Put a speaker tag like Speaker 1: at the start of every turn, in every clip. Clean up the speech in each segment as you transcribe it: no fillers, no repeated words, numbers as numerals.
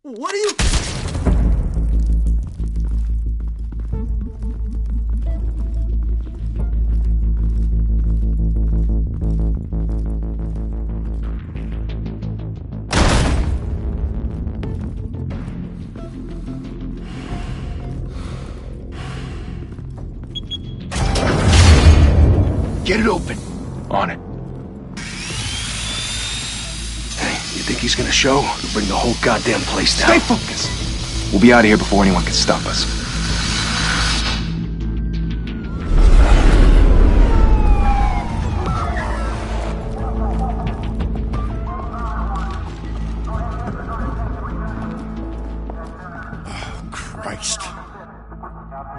Speaker 1: What are you...
Speaker 2: Get it open. On it. You think he's gonna show? We'll bring the whole goddamn place down.
Speaker 3: Stay focused! We'll be out of here before anyone can stop us.
Speaker 1: Oh, Christ.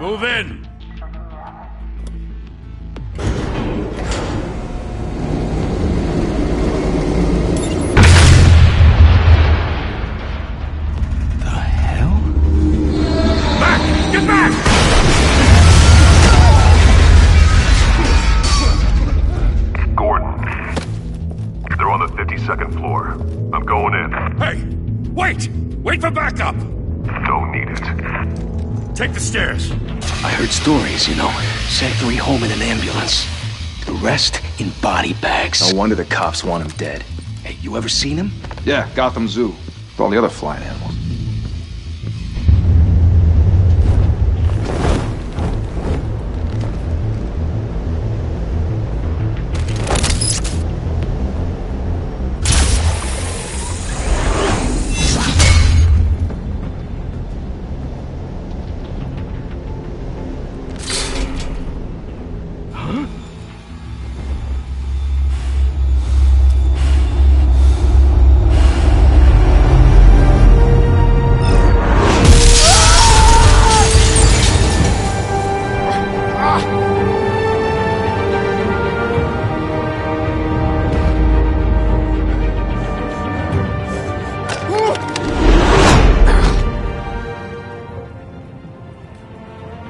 Speaker 4: Move in!
Speaker 5: Second floor. I'm going in.
Speaker 4: Hey! Wait! Wait for backup!
Speaker 5: Don't need it.
Speaker 4: Take the stairs.
Speaker 2: I heard stories, you know. Sent 3 home in an ambulance. The rest in body bags.
Speaker 3: No wonder the cops want him dead.
Speaker 2: Hey, you ever seen him?
Speaker 3: Yeah, Gotham Zoo. With all the other flying animals.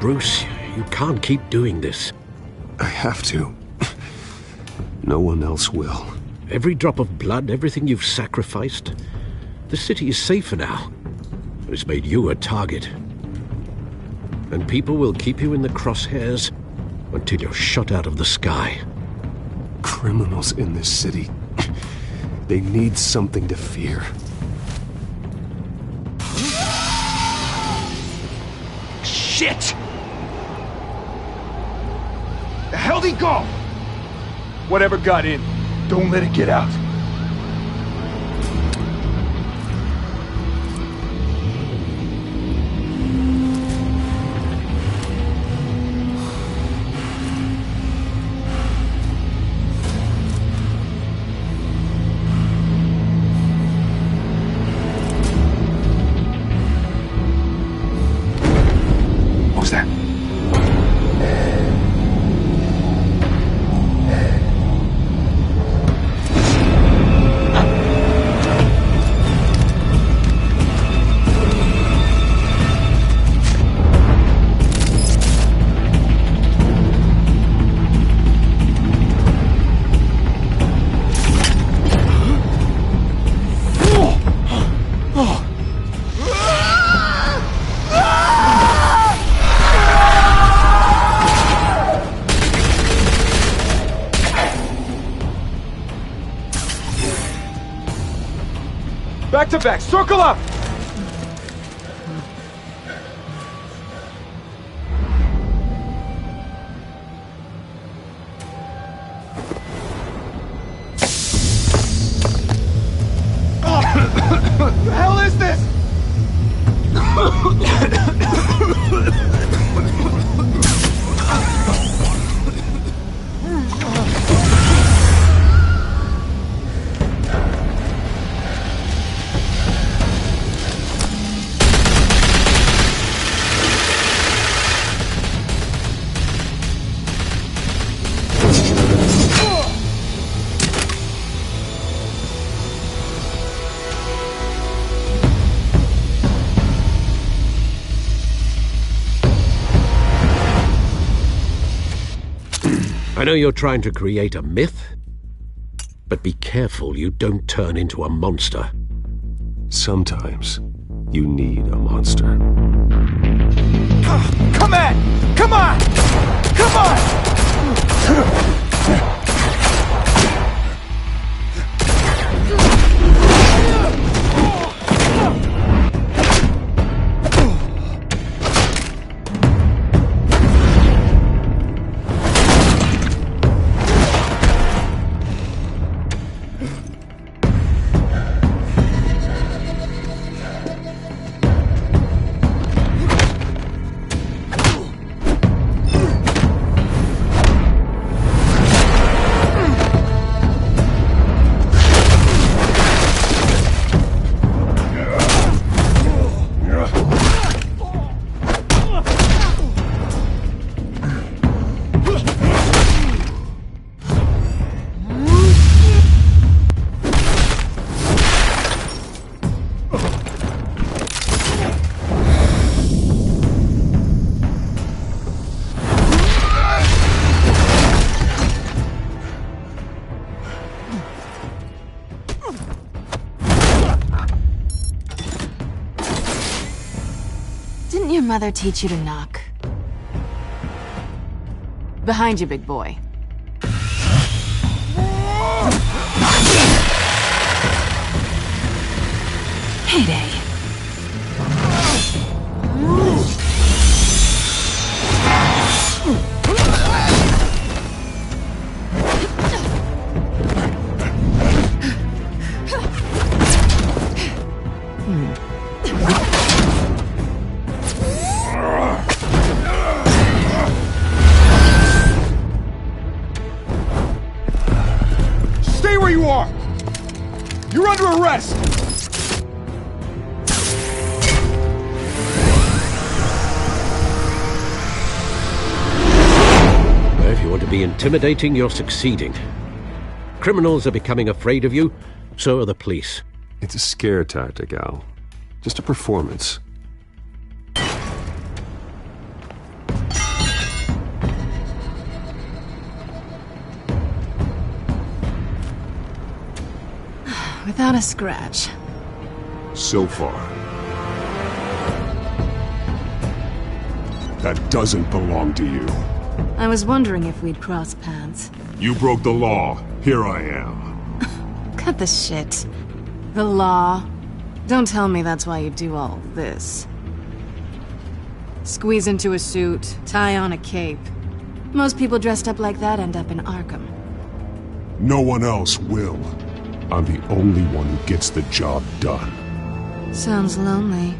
Speaker 6: Bruce, you can't keep doing this.
Speaker 7: I have to. No one else will.
Speaker 6: Every drop of blood, everything you've sacrificed. The city is safer now. It's made you a target. And people will keep you in the crosshairs until you're shot out of the sky.
Speaker 7: Criminals in this city. They need something to fear.
Speaker 2: Shit!
Speaker 3: The hell'd he go? Whatever got in, don't let it get out. What was that? to back! Circle up! What the hell is this?
Speaker 6: I know you're trying to create a myth, but be careful you don't turn into a monster.
Speaker 7: Sometimes you need a monster.
Speaker 3: Come on! Come on! Come on!
Speaker 8: Didn't your mother teach you to knock? Behind you, big boy. Heyday.
Speaker 3: Stay where you are! You're under arrest!
Speaker 6: If you want to be intimidating, you're succeeding. Criminals are becoming afraid of you, so are the police.
Speaker 7: It's a scare tactic, Al. Just a performance.
Speaker 8: Without a scratch.
Speaker 7: So far. That doesn't belong to you.
Speaker 8: I was wondering if we'd cross paths.
Speaker 7: You broke the law. Here I am.
Speaker 8: Cut the shit. The law. Don't tell me that's why you do all this. Squeeze into a suit, tie on a cape. Most people dressed up like that end up in Arkham.
Speaker 7: No one else will. I'm the only one who gets the job done.
Speaker 8: Sounds lonely.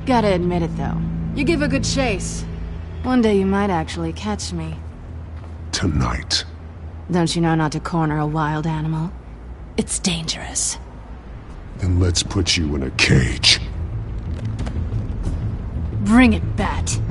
Speaker 8: Gotta admit it, though. You give a good chase. One day you might actually catch me.
Speaker 7: Tonight.
Speaker 8: Don't you know not to corner a wild animal? It's dangerous.
Speaker 7: Then let's put you in a cage.
Speaker 8: Bring it, Bat.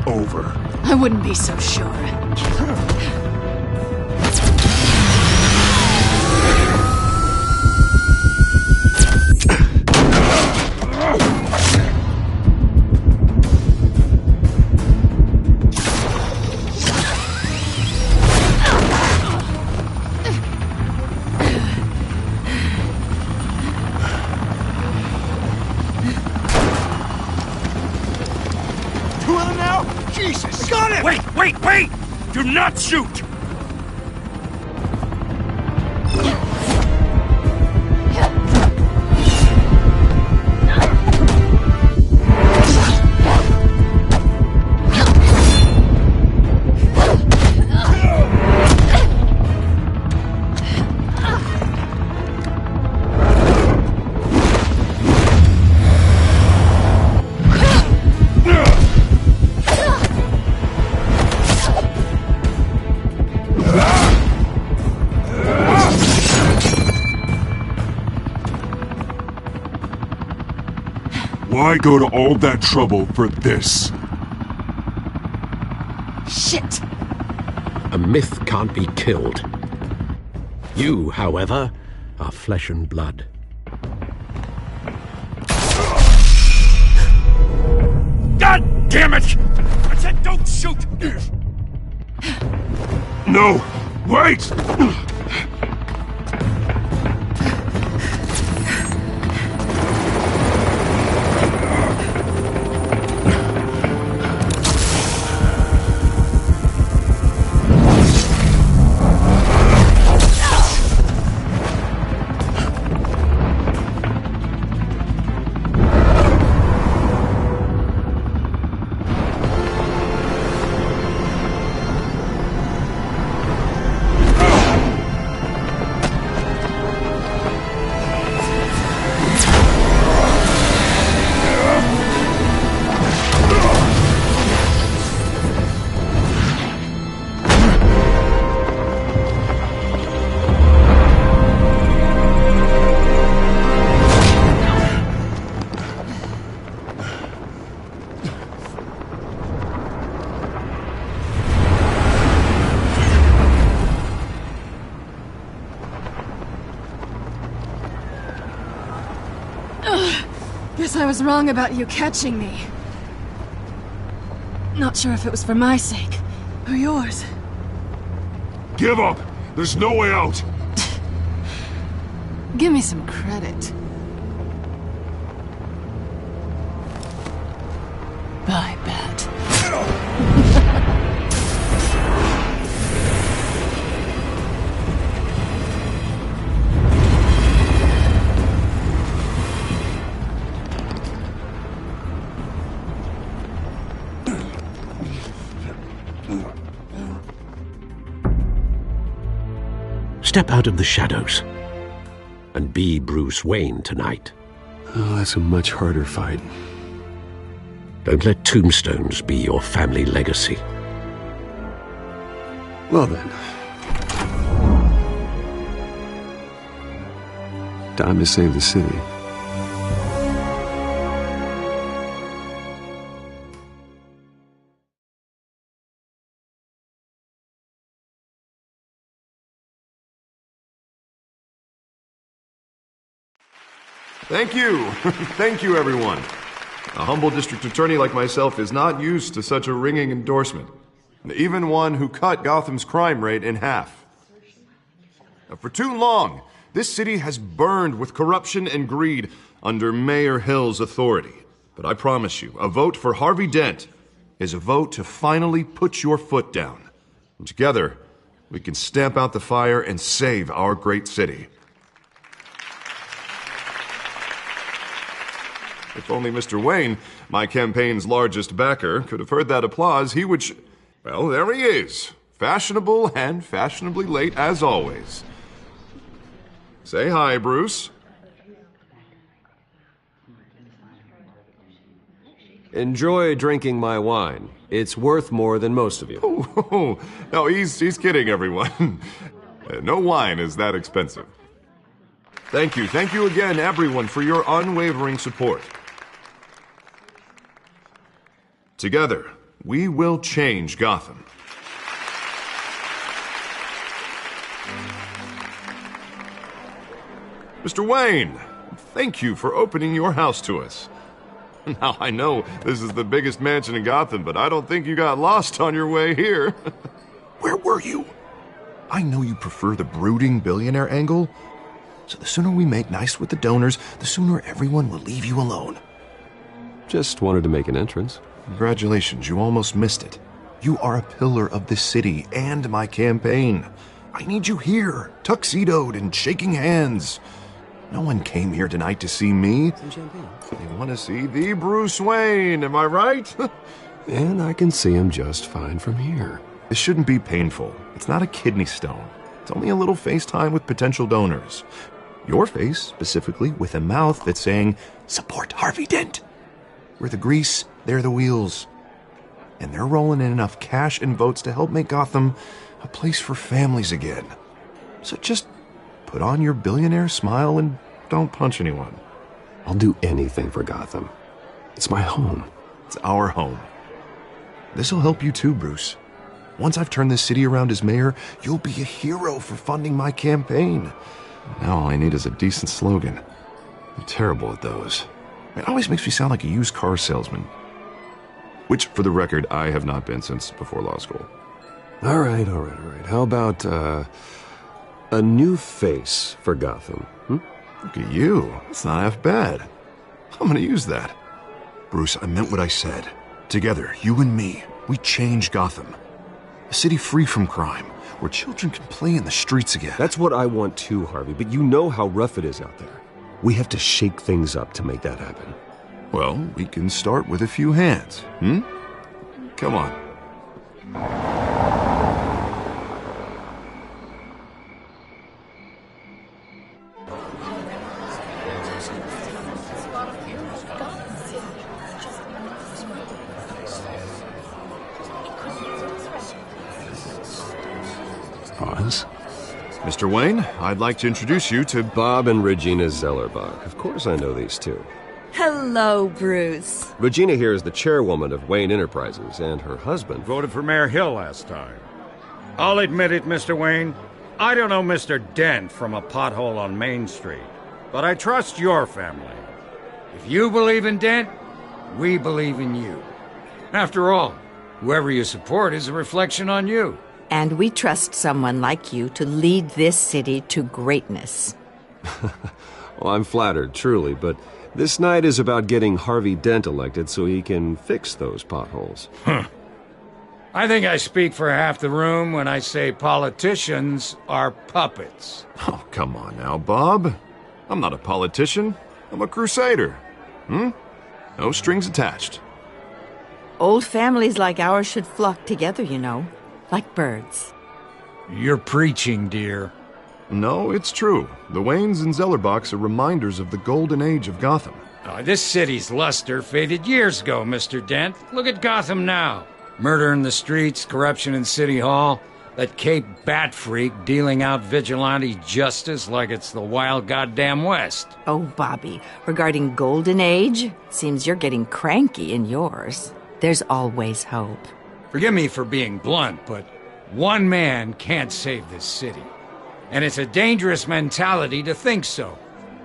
Speaker 7: over.
Speaker 8: I wouldn't be so sure.
Speaker 1: Jesus! Got it!
Speaker 4: Wait! Do not shoot!
Speaker 7: Why go to all that trouble for this?
Speaker 8: Shit!
Speaker 6: A myth can't be killed. You, however, are flesh and blood.
Speaker 4: God damn it! I said don't shoot!
Speaker 7: No! Wait!
Speaker 8: Guess I was wrong about you catching me. Not sure if it was for my sake, or yours.
Speaker 7: Give up! There's no way out!
Speaker 8: Give me some credit. Bye, Bat.
Speaker 6: Step out of the shadows and be Bruce Wayne tonight.
Speaker 7: Oh, that's a much harder fight.
Speaker 6: Don't let tombstones be your family legacy.
Speaker 7: Well then. Time to save the city.
Speaker 9: Thank you. Thank you, everyone. A humble district attorney like myself is not used to such a ringing endorsement. Even one who cut Gotham's crime rate in half. For too long, this city has burned with corruption and greed under Mayor Hill's authority. But I promise you, a vote for Harvey Dent is a vote to finally put your foot down. And together, we can stamp out the fire and save our great city. If only Mr. Wayne, my campaign's largest backer, could have heard that applause, he would well, there he is. Fashionable and fashionably late as always. Say hi, Bruce.
Speaker 10: Enjoy drinking my wine. It's worth more than most of you.
Speaker 9: Oh, no, he's kidding, everyone. No wine is that expensive. Thank you again, everyone, for your unwavering support. Together, we will change Gotham. Mr. Wayne, thank you for opening your house to us. Now, I know this is the biggest mansion in Gotham, but I don't think you got lost on your way here. Where were you? I know you prefer the brooding billionaire angle, so the sooner we make nice with the donors, the sooner everyone will leave you alone.
Speaker 7: Just wanted to make an entrance.
Speaker 9: Congratulations, you almost missed it. You are a pillar of this city and my campaign. I need you here, tuxedoed and shaking hands. No one came here tonight to see me.
Speaker 10: Some champagne.
Speaker 9: They want to see the Bruce Wayne, am I right?
Speaker 7: And I can see him just fine from here.
Speaker 9: This shouldn't be painful. It's not a kidney stone. It's only a little FaceTime with potential donors. Your face, specifically, with a mouth that's saying, support Harvey Dent. We're the grease, they're the wheels. And they're rolling in enough cash and votes to help make Gotham a place for families again. So just put on your billionaire smile and don't punch anyone.
Speaker 7: I'll do anything for Gotham. It's my home.
Speaker 9: It's our home. This'll help you too, Bruce. Once I've turned this city around as mayor, you'll be a hero for funding my campaign. Now all I need is a decent slogan. I'm terrible at those. It always makes me sound like a used car salesman. Which, for the record, I have not been since before law school.
Speaker 7: All right. How about, a new face for Gotham?
Speaker 9: Look at you. It's not half bad. I'm gonna use that. Bruce, I meant what I said. Together, you and me, we change Gotham. A city free from crime, where children can play in the streets again.
Speaker 7: That's what I want too, Harvey, but you know how rough it is out there. We have to shake things up to make that happen.
Speaker 9: Well, we can start with a few hands, Come on.
Speaker 7: Pause.
Speaker 9: Mr. Wayne, I'd like to introduce you to
Speaker 7: Bob and Regina Zellerbach. Of course I know these two.
Speaker 11: Hello, Bruce.
Speaker 7: Regina here is the chairwoman of Wayne Enterprises, and her husband...
Speaker 4: Voted for Mayor Hill last time. I'll admit it, Mr. Wayne. I don't know Mr. Dent from a pothole on Main Street, but I trust your family. If you believe in Dent, we believe in you. After all, whoever you support is a reflection on you.
Speaker 11: And we trust someone like you to lead this city to greatness.
Speaker 7: Well, I'm flattered, truly, but this night is about getting Harvey Dent elected so he can fix those potholes.
Speaker 4: I think I speak for half the room when I say politicians are puppets.
Speaker 9: Oh, come on now, Bob. I'm not a politician. I'm a crusader. No strings attached.
Speaker 11: Old families like ours should flock together, you know. Like birds.
Speaker 4: You're preaching, dear.
Speaker 9: No, it's true. The Waynes and Zellerbachs are reminders of the golden age of Gotham.
Speaker 4: This city's luster faded years ago, Mr. Dent. Look at Gotham now. Murder in the streets, corruption in City Hall, that Cape Bat freak dealing out vigilante justice like it's the wild goddamn West.
Speaker 11: Oh, Bobby, regarding Golden Age, seems you're getting cranky in yours. There's always hope.
Speaker 4: Forgive me for being blunt, but one man can't save this city. And it's a dangerous mentality to think so.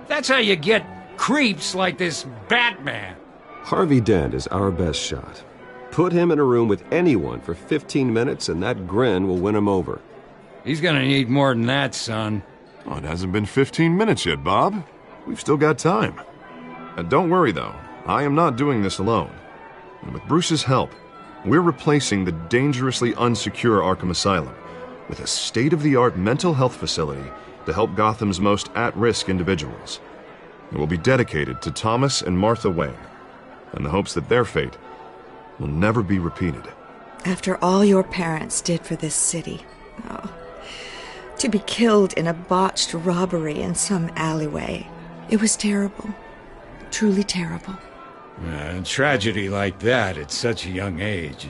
Speaker 4: That's how you get creeps like this Batman.
Speaker 7: Harvey Dent is our best shot. Put him in a room with anyone for 15 minutes and that grin will win him over.
Speaker 4: He's gonna need more than that, son.
Speaker 9: Oh, it hasn't been 15 minutes yet, Bob. We've still got time. Don't worry, though. I am not doing this alone. And with Bruce's help, we're replacing the dangerously unsecure Arkham Asylum with a state-of-the-art mental health facility to help Gotham's most at-risk individuals. It will be dedicated to Thomas and Martha Wayne, in the hopes that their fate will never be repeated.
Speaker 12: After all your parents did for this city, to be killed in a botched robbery in some alleyway, it was terrible. Truly terrible.
Speaker 4: A tragedy like that at such a young age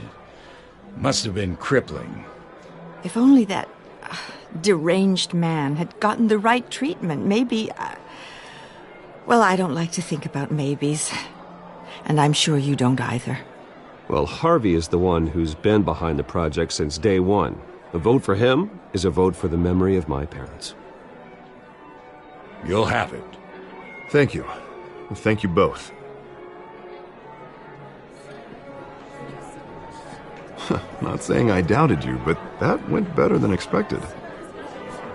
Speaker 4: must have been crippling.
Speaker 11: If only that deranged man had gotten the right treatment, maybe... well, I don't like to think about maybes. And I'm sure you don't either.
Speaker 7: Well, Harvey is the one who's been behind the project since day one. A vote for him is a vote for the memory of my parents.
Speaker 1: You'll have it.
Speaker 9: Thank you. Thank you both. Not saying I doubted you, but that went better than expected.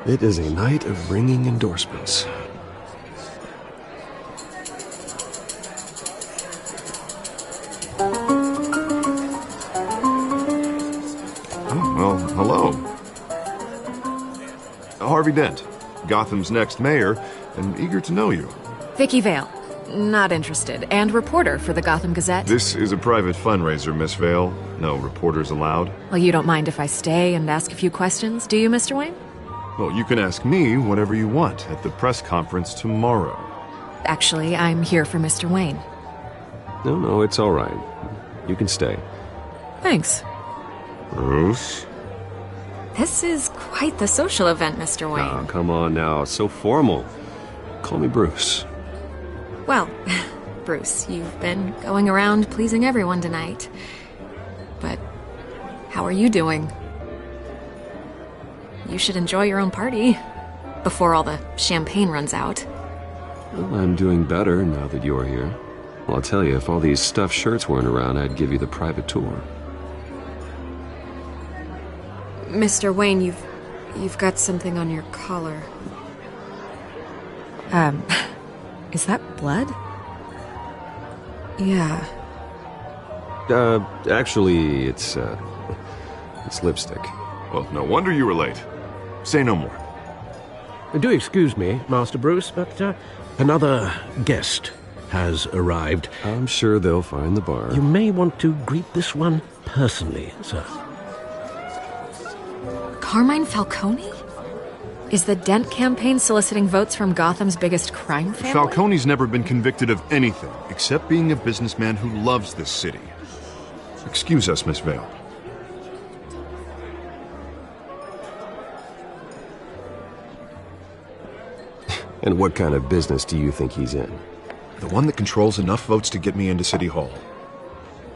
Speaker 7: It is a night of ringing endorsements.
Speaker 9: Oh, well, hello. Harvey Dent, Gotham's next mayor, and eager to know you.
Speaker 13: Vicky Vale. Not interested. And reporter for the Gotham Gazette.
Speaker 9: This is a private fundraiser, Miss Vale. No reporters allowed.
Speaker 13: Well, you don't mind if I stay and ask a few questions, do you, Mr. Wayne?
Speaker 9: Well, you can ask me whatever you want at the press conference tomorrow.
Speaker 13: Actually, I'm here for Mr. Wayne.
Speaker 7: No, it's all right. You can stay.
Speaker 13: Thanks.
Speaker 9: Bruce?
Speaker 13: This is quite the social event, Mr. Wayne.
Speaker 7: Oh, come on now. It's so formal. Call me Bruce.
Speaker 13: Well, Bruce, you've been going around pleasing everyone tonight. But how are you doing? You should enjoy your own party before all the champagne runs out.
Speaker 7: Well, I'm doing better now that you're here. Well, I'll tell you, if all these stuffed shirts weren't around, I'd give you the private tour.
Speaker 13: Mr. Wayne, you've got something on your collar. Is that blood? Yeah.
Speaker 7: Actually, it's lipstick.
Speaker 9: Well, no wonder you were late. Say no more.
Speaker 6: Do excuse me, Master Bruce, but another guest has arrived.
Speaker 7: I'm sure they'll find the bar.
Speaker 6: You may want to greet this one personally, sir.
Speaker 13: Carmine Falcone? Is the Dent campaign soliciting votes from Gotham's biggest crime family?
Speaker 9: Falcone's never been convicted of anything except being a businessman who loves this city. Excuse us, Miss Vale.
Speaker 7: And what kind of business do you think he's in?
Speaker 9: The one that controls enough votes to get me into City Hall.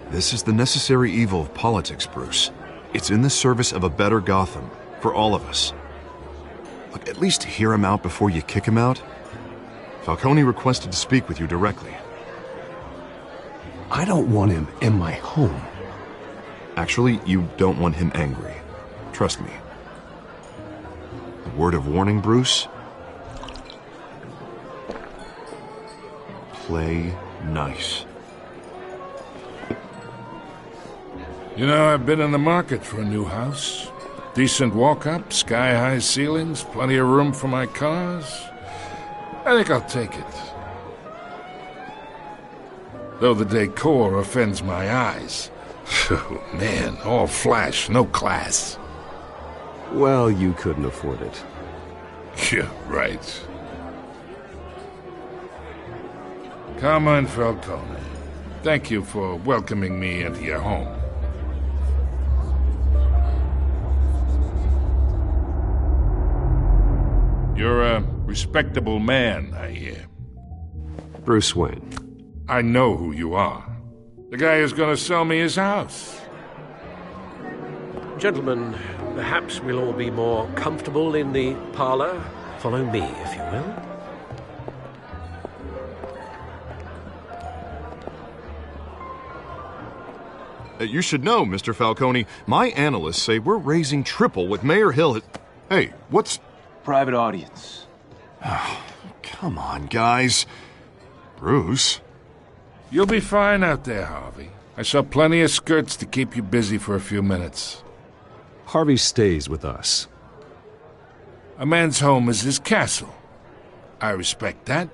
Speaker 9: This is the necessary evil of politics, Bruce. It's in the service of a better Gotham, for all of us. Look, at least hear him out before you kick him out. Falcone requested to speak with you directly.
Speaker 7: I don't want him in my home.
Speaker 9: Actually, you don't want him angry. Trust me. A word of warning, Bruce? Play nice.
Speaker 14: You know, I've been in the market for a new house. Decent walk-up, sky-high ceilings, plenty of room for my cars. I think I'll take it. Though the decor offends my eyes. Oh, man, all flash, no class.
Speaker 7: Well, you couldn't afford it.
Speaker 14: Yeah, right. Carmine Falcone, thank you for welcoming me into your home. You're a respectable man, I hear.
Speaker 7: Bruce Wayne.
Speaker 14: I know who you are. The guy who's gonna sell me his house.
Speaker 6: Gentlemen, perhaps we'll all be more comfortable in the parlor. Follow me, if you will.
Speaker 9: You should know, Mr. Falcone, my analysts say we're raising triple what Mayor Hill. Hey, what's...
Speaker 2: Private audience.
Speaker 9: Oh, come on, guys. Bruce?
Speaker 14: You'll be fine out there, Harvey. I saw plenty of skirts to keep you busy for a few minutes.
Speaker 7: Harvey stays with us.
Speaker 14: A man's home is his castle. I respect that.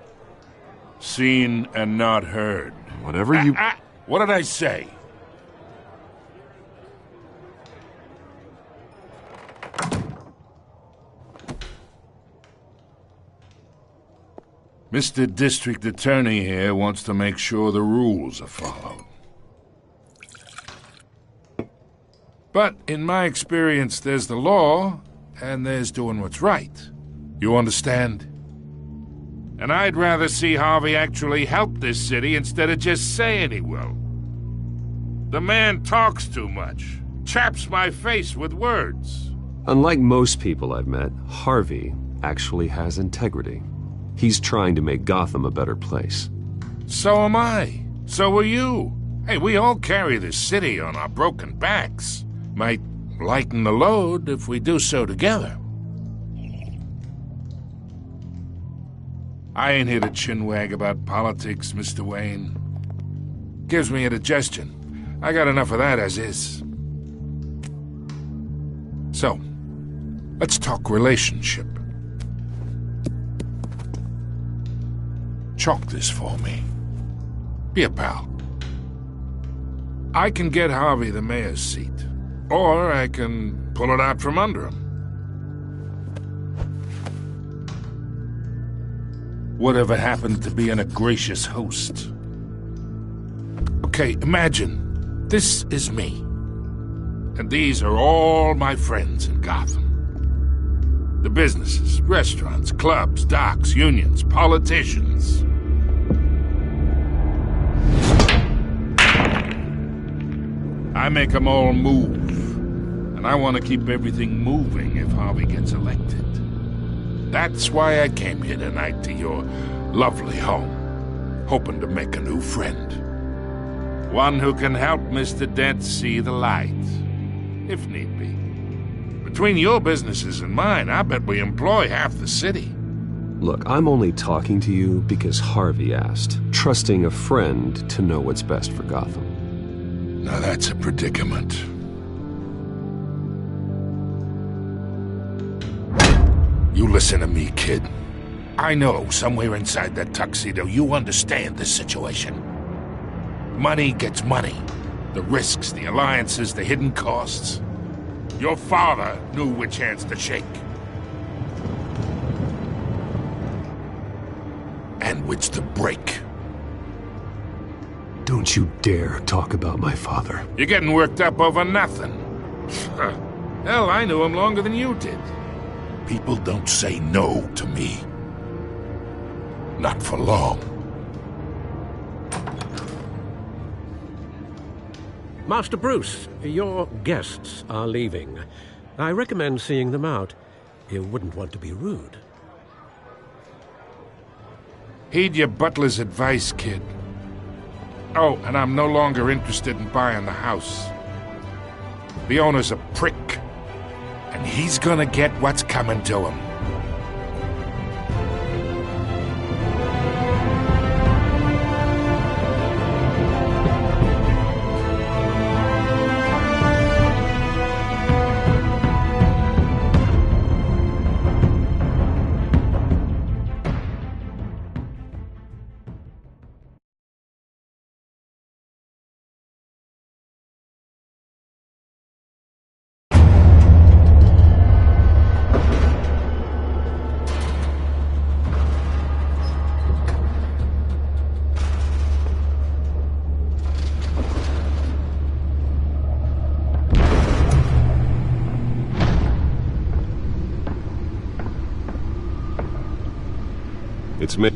Speaker 14: Seen and not heard.
Speaker 9: Whatever you...
Speaker 14: What did I say? Mr. District Attorney here wants to make sure the rules are followed. But in my experience, there's the law, and there's doing what's right. You understand? And I'd rather see Harvey actually help this city instead of just saying he will. The man talks too much. Chaps my face with words.
Speaker 7: Unlike most people I've met, Harvey actually has integrity. He's trying to make Gotham a better place.
Speaker 14: So am I. So are you. Hey, we all carry this city on our broken backs. Might lighten the load if we do so together. I ain't here to chinwag about politics, Mr. Wayne. Gives me indigestion. I got enough of that as is. So, let's talk relationship. Chalk this for me. Be a pal. I can get Harvey the mayor's seat, or I can pull it out from under him. Whatever happened to being a gracious host? Okay, imagine, this is me. And these are all my friends in Gotham. The businesses, restaurants, clubs, docks, unions, politicians. I make them all move. And I want to keep everything moving if Harvey gets elected. That's why I came here tonight to your lovely home, hoping to make a new friend. One who can help Mr. Dent see the light, if need be. Between your businesses and mine, I bet we employ half the city.
Speaker 7: Look, I'm only talking to you because Harvey asked, trusting a friend to know what's best for Gotham.
Speaker 14: Now that's a predicament. You listen to me, kid. I know somewhere inside that tuxedo you understand this situation. Money gets money. The risks, the alliances, the hidden costs. Your father knew which hands to shake. And which to break.
Speaker 7: Don't you dare talk about my father.
Speaker 14: You're getting worked up over nothing. Hell, I knew him longer than you did. People don't say no to me. Not for long.
Speaker 6: Master Bruce, your guests are leaving. I recommend seeing them out. You wouldn't want to be rude.
Speaker 14: Heed your butler's advice, kid. Oh, and I'm no longer interested in buying the house. The owner's a prick. And he's gonna get what's coming to him.
Speaker 7: It's me.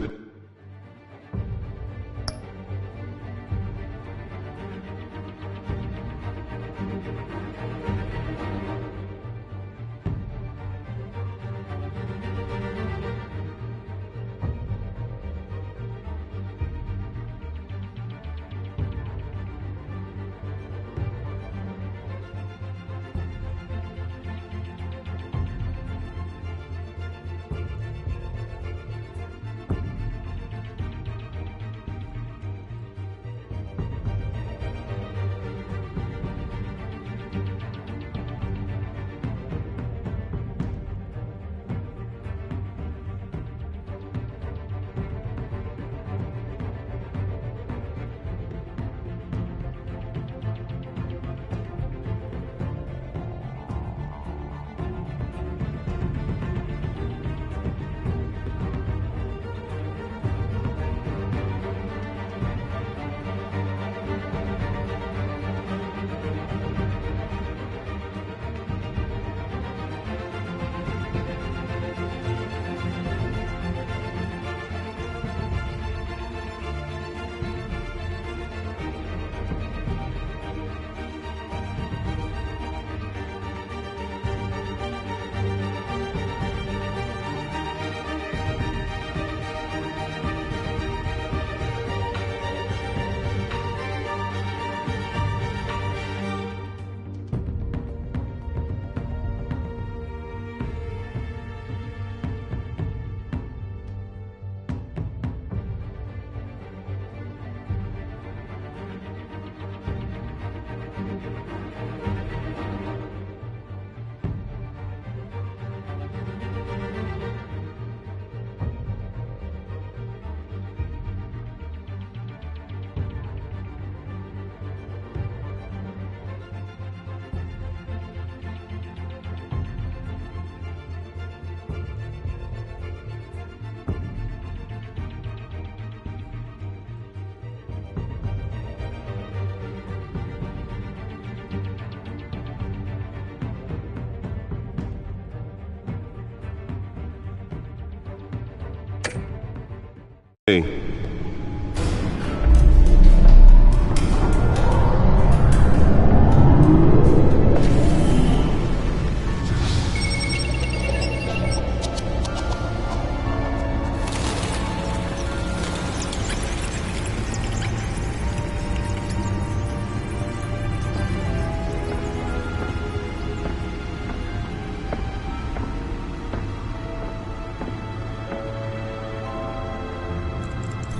Speaker 7: Hey.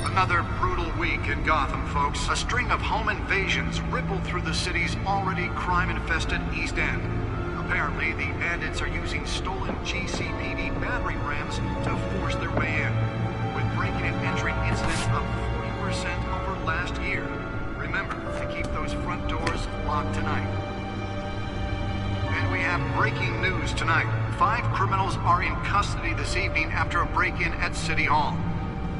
Speaker 15: Another brutal week in Gotham, folks. A string of home invasions rippled through the city's already crime-infested East End. Apparently, the bandits are using stolen GCPD battering rams to force their way in, with breaking and entering incidents up 40% over last year. Remember to keep those front doors locked tonight. And we have breaking news tonight. 5 criminals are in custody this evening after a break-in at City Hall.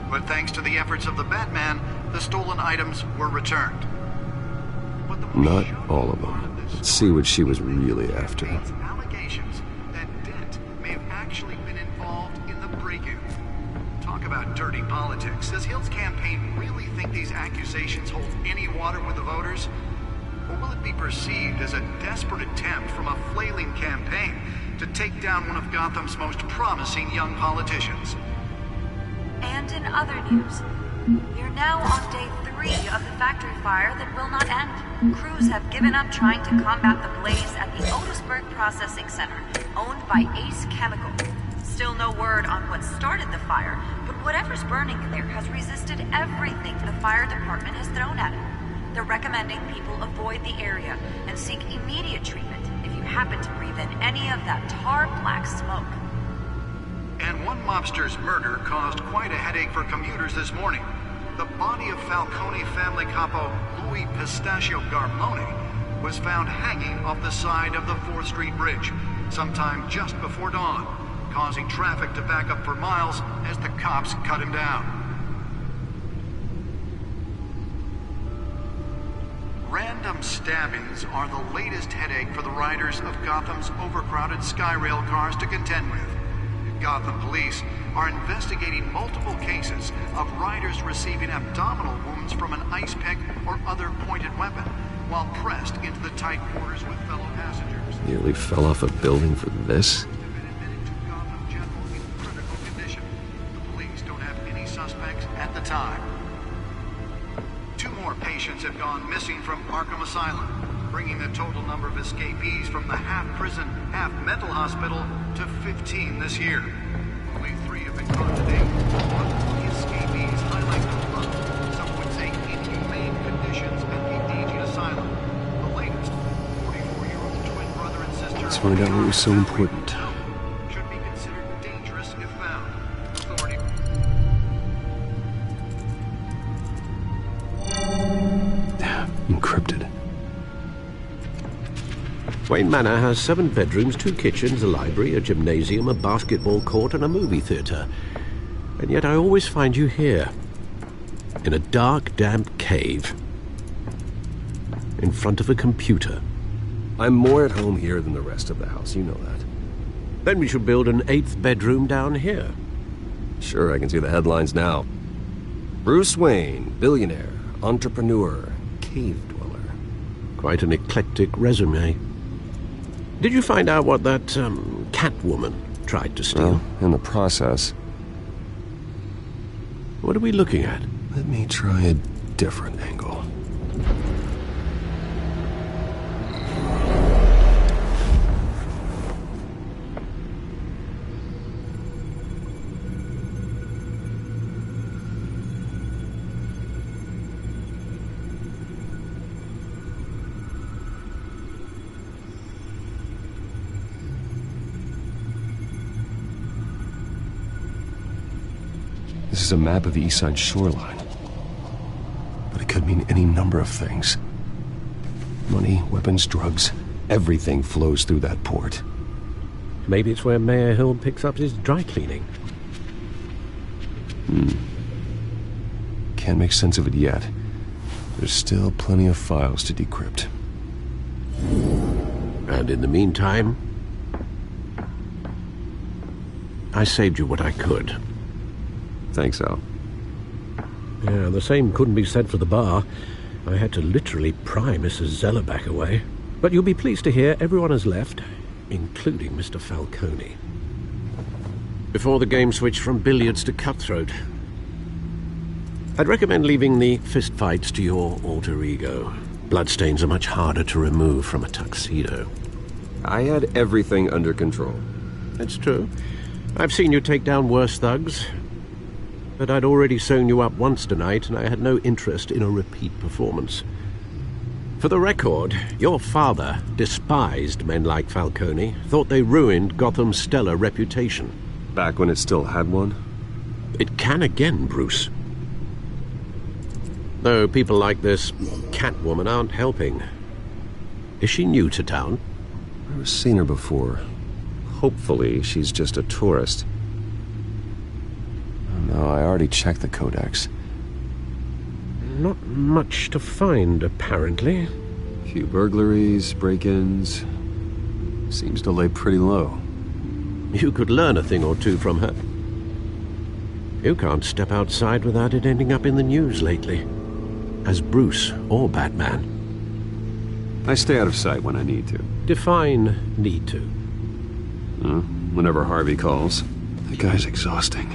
Speaker 15: But thanks to the efforts of the Batman, the stolen items were returned.
Speaker 7: Not all of them. Let's see what she was really after.
Speaker 15: Allegations that Dent may have actually been involved in the break-in. Talk about dirty politics. Does Hill's campaign really think these accusations hold any water with the voters? Or will it be perceived as a desperate attempt from a flailing campaign to take down one of Gotham's most promising young politicians?
Speaker 16: And in other news, you're now on day 3 of the factory fire that will not end. Crews have given up trying to combat the blaze at the Otisburg Processing Center, owned by Ace Chemical. Still no word on what started the fire, but whatever's burning there has resisted everything the fire department has thrown at it. They're recommending people avoid the area and seek immediate treatment if you happen to breathe in any of that tar-black smoke.
Speaker 15: And one mobster's murder caused quite a headache for commuters this morning. The body of Falcone family capo Louis Pistachio Garmone was found hanging off the side of the 4th Street Bridge sometime just before dawn, causing traffic to back up for miles as the cops cut him down. Random stabbings are the latest headache for the riders of Gotham's overcrowded Skyrail cars to contend with. Gotham police are investigating multiple cases of riders receiving abdominal wounds from an ice pick or other pointed weapon while pressed into the tight quarters with fellow passengers.
Speaker 7: Nearly fell off a building for this?
Speaker 15: The police don't have any suspects at the time. 2 more patients have gone missing from Arkham Asylum, bringing the total number of escapees from the half-prison, half-mental hospital to 15 this year. Only 3 have been caught to date, but the escapees highlight the rough, some would say inhumane conditions at the aging asylum. The latest, 44-year-old twin brother and sister...
Speaker 7: Let's find out what was so important.
Speaker 15: ...should be considered dangerous if found. Authority...
Speaker 7: Encrypted.
Speaker 6: Wayne Manor has 7 bedrooms, 2 kitchens, a library, a gymnasium, a basketball court, and a movie theatre. And yet I always find you here, in a dark, damp cave, in front of a computer.
Speaker 7: I'm more at home here than the rest of the house, you know that.
Speaker 6: Then we should build an 8th bedroom down here.
Speaker 7: Sure, I can see the headlines now. Bruce Wayne, billionaire, entrepreneur, cave dweller.
Speaker 6: Quite an eclectic resume. Did you find out what that, Catwoman tried to steal?
Speaker 7: Well, in the process.
Speaker 6: What are we looking at?
Speaker 7: Let me try a different angle. This is a map of the East Side shoreline. But it could mean any number of things. Money, weapons, drugs, everything flows through that port.
Speaker 6: Maybe it's where Mayor Hill picks up his dry cleaning.
Speaker 7: Can't make sense of it yet. There's still plenty of files to decrypt.
Speaker 6: And in the meantime, I saved you what I could.
Speaker 7: Thanks, Al.
Speaker 6: Yeah, the same couldn't be said for the bar. I had to literally pry Mrs. Zellerbach away. But you'll be pleased to hear everyone has left, including Mr. Falcone. Before the game switched from billiards to cutthroat. I'd recommend leaving the fistfights to your alter ego. Bloodstains are much harder to remove from a tuxedo.
Speaker 10: I had everything under control.
Speaker 6: That's true. I've seen you take down worse thugs. But I'd already sewn you up once tonight, and I had no interest in a repeat performance. For the record, your father despised men like Falcone, thought they ruined Gotham's stellar reputation.
Speaker 10: Back when it still had one?
Speaker 6: It can again, Bruce. Though people like this Catwoman aren't helping. Is she new to town?
Speaker 10: I've never seen her before. Hopefully, she's just a tourist. No, I already checked the codex.
Speaker 6: Not much to find, apparently.
Speaker 10: Few burglaries, break-ins. Seems to lay pretty low.
Speaker 6: You could learn a thing or two from her. You can't step outside without it ending up in the news lately. As Bruce or Batman.
Speaker 10: I stay out of sight when I need to.
Speaker 6: Define need to.
Speaker 10: Whenever Harvey calls. The guy's exhausting.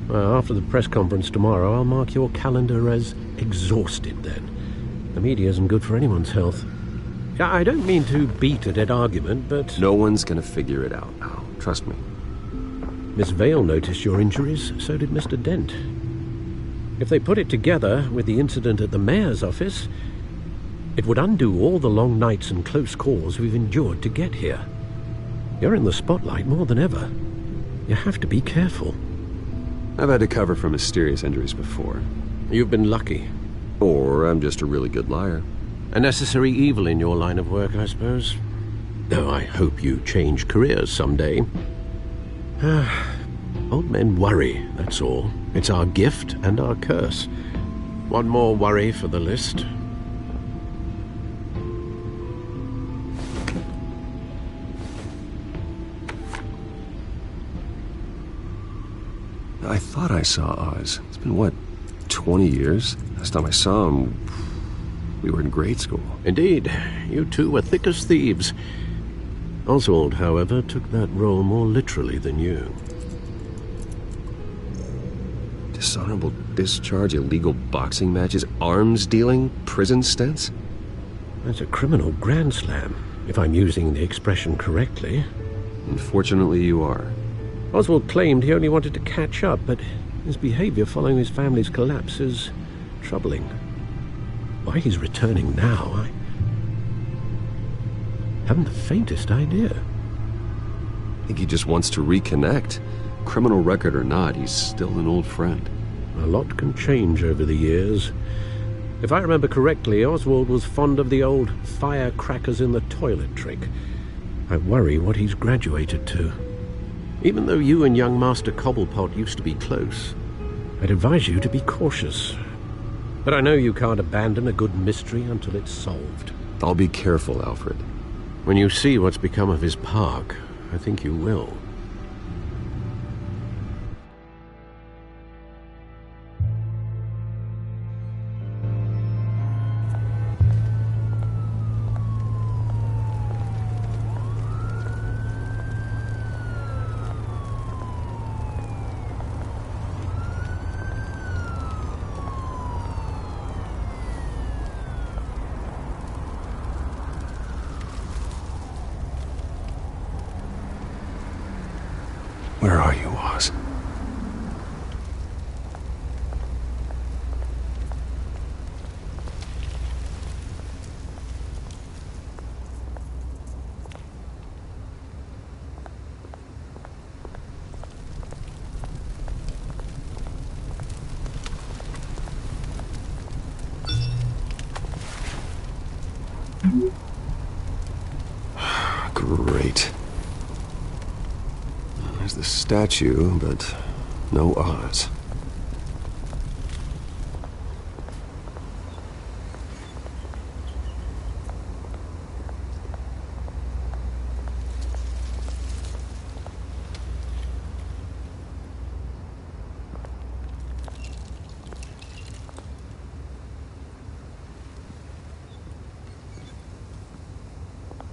Speaker 6: Well, after the press conference tomorrow, I'll mark your calendar as exhausted then. The media isn't good for anyone's health. I don't mean to beat a dead argument, but...
Speaker 10: No one's gonna figure it out now. Trust me.
Speaker 6: Miss Vale noticed your injuries, so did Mr. Dent. If they put it together with the incident at the mayor's office, it would undo all the long nights and close calls we've endured to get here. You're in the spotlight more than ever. You have to be careful.
Speaker 10: I've had to cover for mysterious injuries before.
Speaker 6: You've been lucky.
Speaker 10: Or I'm just a really good liar.
Speaker 6: A necessary evil in your line of work, I suppose. Though I hope you change careers someday. Old men worry, that's all. It's our gift and our curse. One more worry for the list.
Speaker 10: I thought I saw Oz. It's been, what, 20 years? Last time I saw him, we were in grade school.
Speaker 6: Indeed. You two were thick as thieves. Oswald, however, took that role more literally than you.
Speaker 10: Dishonorable discharge, illegal boxing matches, arms dealing, prison stints?
Speaker 6: That's a criminal grand slam, if I'm using the expression correctly.
Speaker 10: Unfortunately, you are.
Speaker 6: Oswald claimed he only wanted to catch up, but his behavior following his family's collapse is troubling. Why he's returning now, I haven't the faintest idea.
Speaker 10: I think he just wants to reconnect. Criminal record or not, he's still an old friend.
Speaker 6: A lot can change over the years. If I remember correctly, Oswald was fond of the old firecrackers in the toilet trick. I worry what he's graduated to. Even though you and young Master Cobblepot used to be close, I'd advise you to be cautious. But I know you can't abandon a good mystery until it's solved.
Speaker 10: I'll be careful, Alfred.
Speaker 6: When you see what's become of his park, I think you will.
Speaker 10: Where are you, Oz? Great. There's the statue, but no Oz.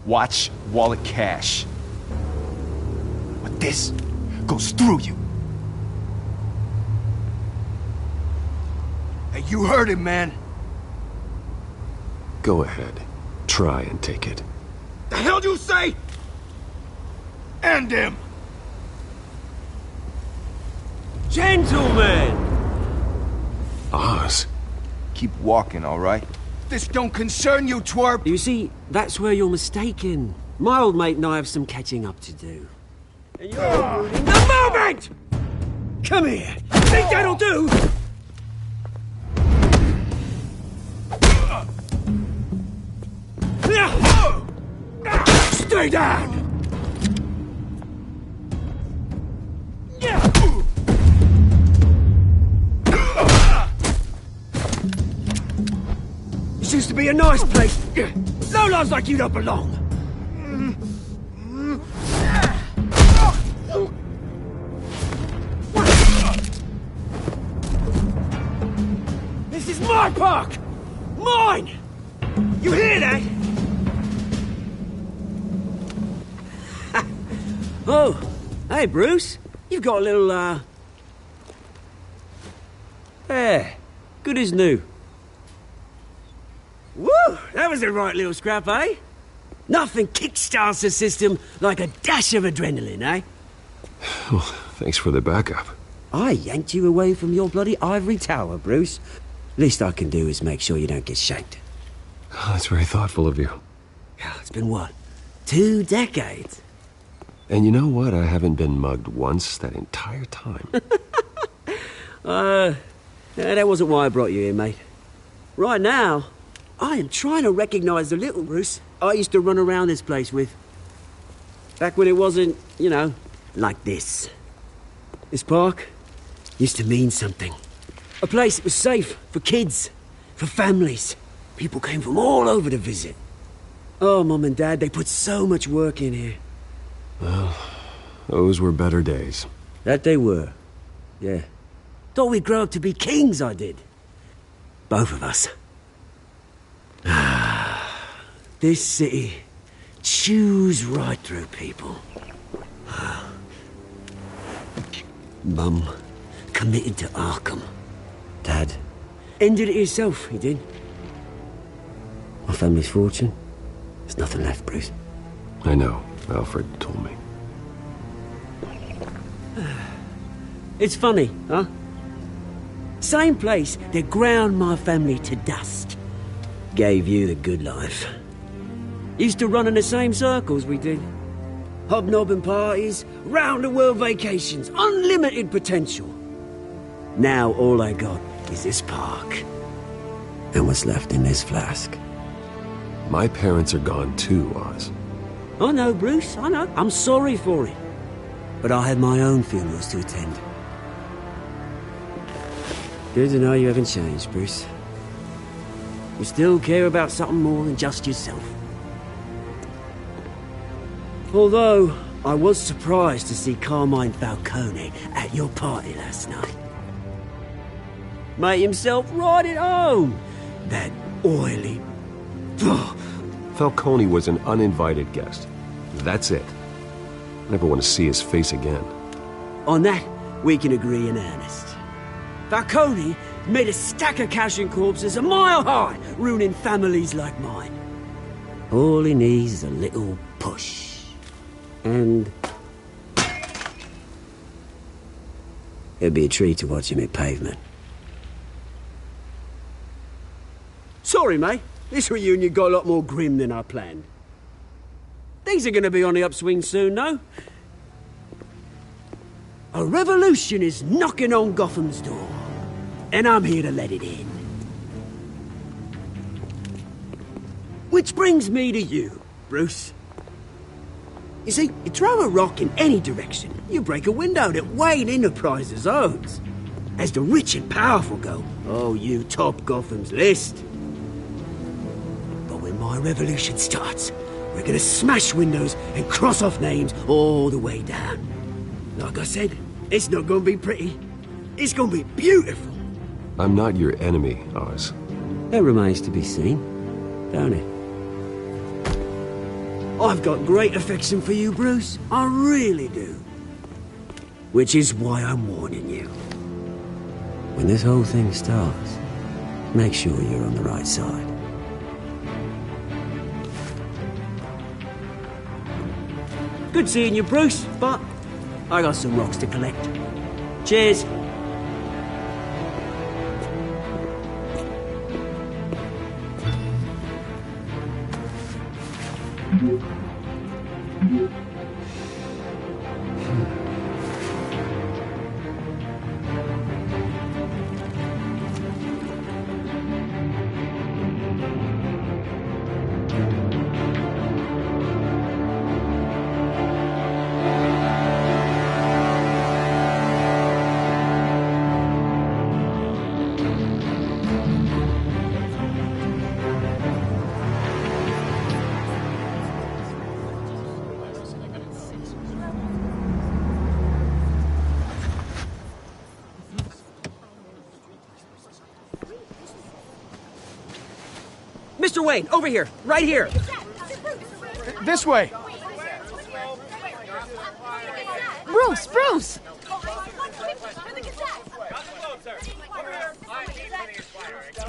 Speaker 3: Watch wallet cash. But this goes through you. Hey, you heard him, man.
Speaker 7: Go ahead. Try and take it.
Speaker 3: The hell do you say? End him!
Speaker 17: Gentlemen!
Speaker 7: Oz.
Speaker 3: Keep walking, all right? This don't concern you, twerp!
Speaker 17: You see, that's where you're mistaken. My old mate and I have some catching up to do. And you're ruining the moment! Come here! Think that'll do? Stay down! This used to be a nice place. Lowlifes like you don't belong. This is my park! Mine! You hear that? Oh, hey, Bruce. You've got a little, Yeah, good as new. Woo! That was a right little scrap, eh? Nothing kickstarts the system like a dash of adrenaline, eh?
Speaker 7: Well, thanks for the backup.
Speaker 17: I yanked you away from your bloody ivory tower, Bruce. Least I can do is make sure you don't get shanked.
Speaker 7: Oh, that's very thoughtful of you.
Speaker 17: It's been what? 2 decades?
Speaker 7: And you know what? I haven't been mugged once that entire time.
Speaker 17: That wasn't why I brought you here, mate. Right now, I am trying to recognize the little Bruce I used to run around this place with. Back when it wasn't, you know, like this. This park used to mean something. A place that was safe for kids, for families. People came from all over to visit. Oh, Mum and Dad, they put so much work in here.
Speaker 7: Well, those were better days.
Speaker 17: That they were. Yeah. Thought we'd grow up to be kings, I did. Both of us. This city chews right through people. Mum committed to Arkham. Dad ended it himself, he did. My family's fortune. There's nothing left, Bruce.
Speaker 7: I know. Alfred told me.
Speaker 17: It's funny, huh? Same place that ground my family to dust. Gave you the good life. Used to run in the same circles we did. Hobnobbing parties, round-the-world vacations, unlimited potential. Now all I got is this park. And what's left in this flask.
Speaker 7: My parents are gone too, Oz.
Speaker 17: I know, Bruce, I know. I'm sorry for it. But I had my own funerals to attend. Good to know you haven't changed, Bruce. You still care about something more than just yourself. Although, I was surprised to see Carmine Falcone at your party last night. Made himself right at home. That oily...
Speaker 7: Falcone was an uninvited guest. That's it. Never want to see his face again.
Speaker 17: On that, we can agree in earnest. Falcone made a stack of cash and corpses a mile high, ruining families like mine. All he needs is a little push. And... it'd be a treat to watch him hit pavement. Sorry, mate. This reunion got a lot more grim than I planned. Things are gonna be on the upswing soon, no? A revolution is knocking on Gotham's door. And I'm here to let it in. Which brings me to you, Bruce. You see, you throw a rock in any direction, you break a window that Wayne Enterprises owns. As the rich and powerful go, oh, you top Gotham's list. But when my revolution starts, we're gonna smash windows and cross off names all the way down. Like I said, it's not gonna be pretty. It's gonna be beautiful.
Speaker 7: I'm not your enemy, Oz.
Speaker 17: That remains to be seen, don't it? I've got great affection for you, Bruce. I really do. Which is why I'm warning you. When this whole thing starts, make sure you're on the right side. Good seeing you, Bruce, but I got some rocks to collect. Cheers. Mr. Wayne, over here, right here.
Speaker 3: This way.
Speaker 8: Bruce!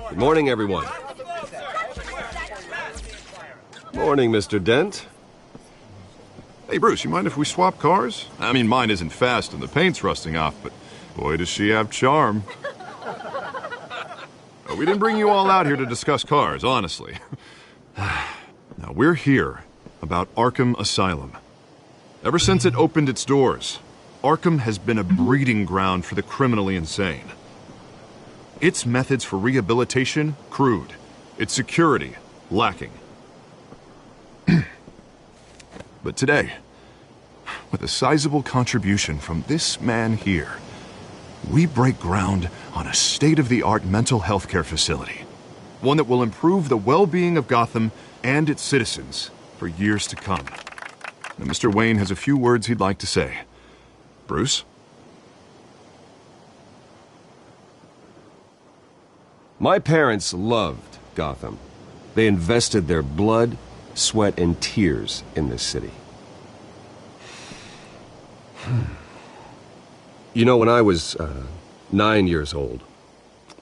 Speaker 10: Good morning, everyone. Morning, Mr. Dent.
Speaker 9: Hey, Bruce, you mind if we swap cars? I mean, mine isn't fast and the paint's rusting off, but boy, does she have charm. We didn't bring you all out here to discuss cars, honestly. Now, we're here about Arkham Asylum. Ever since it opened its doors, Arkham has been a breeding ground for the criminally insane. Its methods for rehabilitation, crude. Its security, lacking. But today, with a sizable contribution from this man here, we break ground on a state-of-the-art mental health care facility. One that will improve the well-being of Gotham and its citizens for years to come. Now, Mr. Wayne has a few words he'd like to say. Bruce?
Speaker 10: My parents loved Gotham. They invested their blood, sweat, and tears in this city. You know, when I was 9 years old,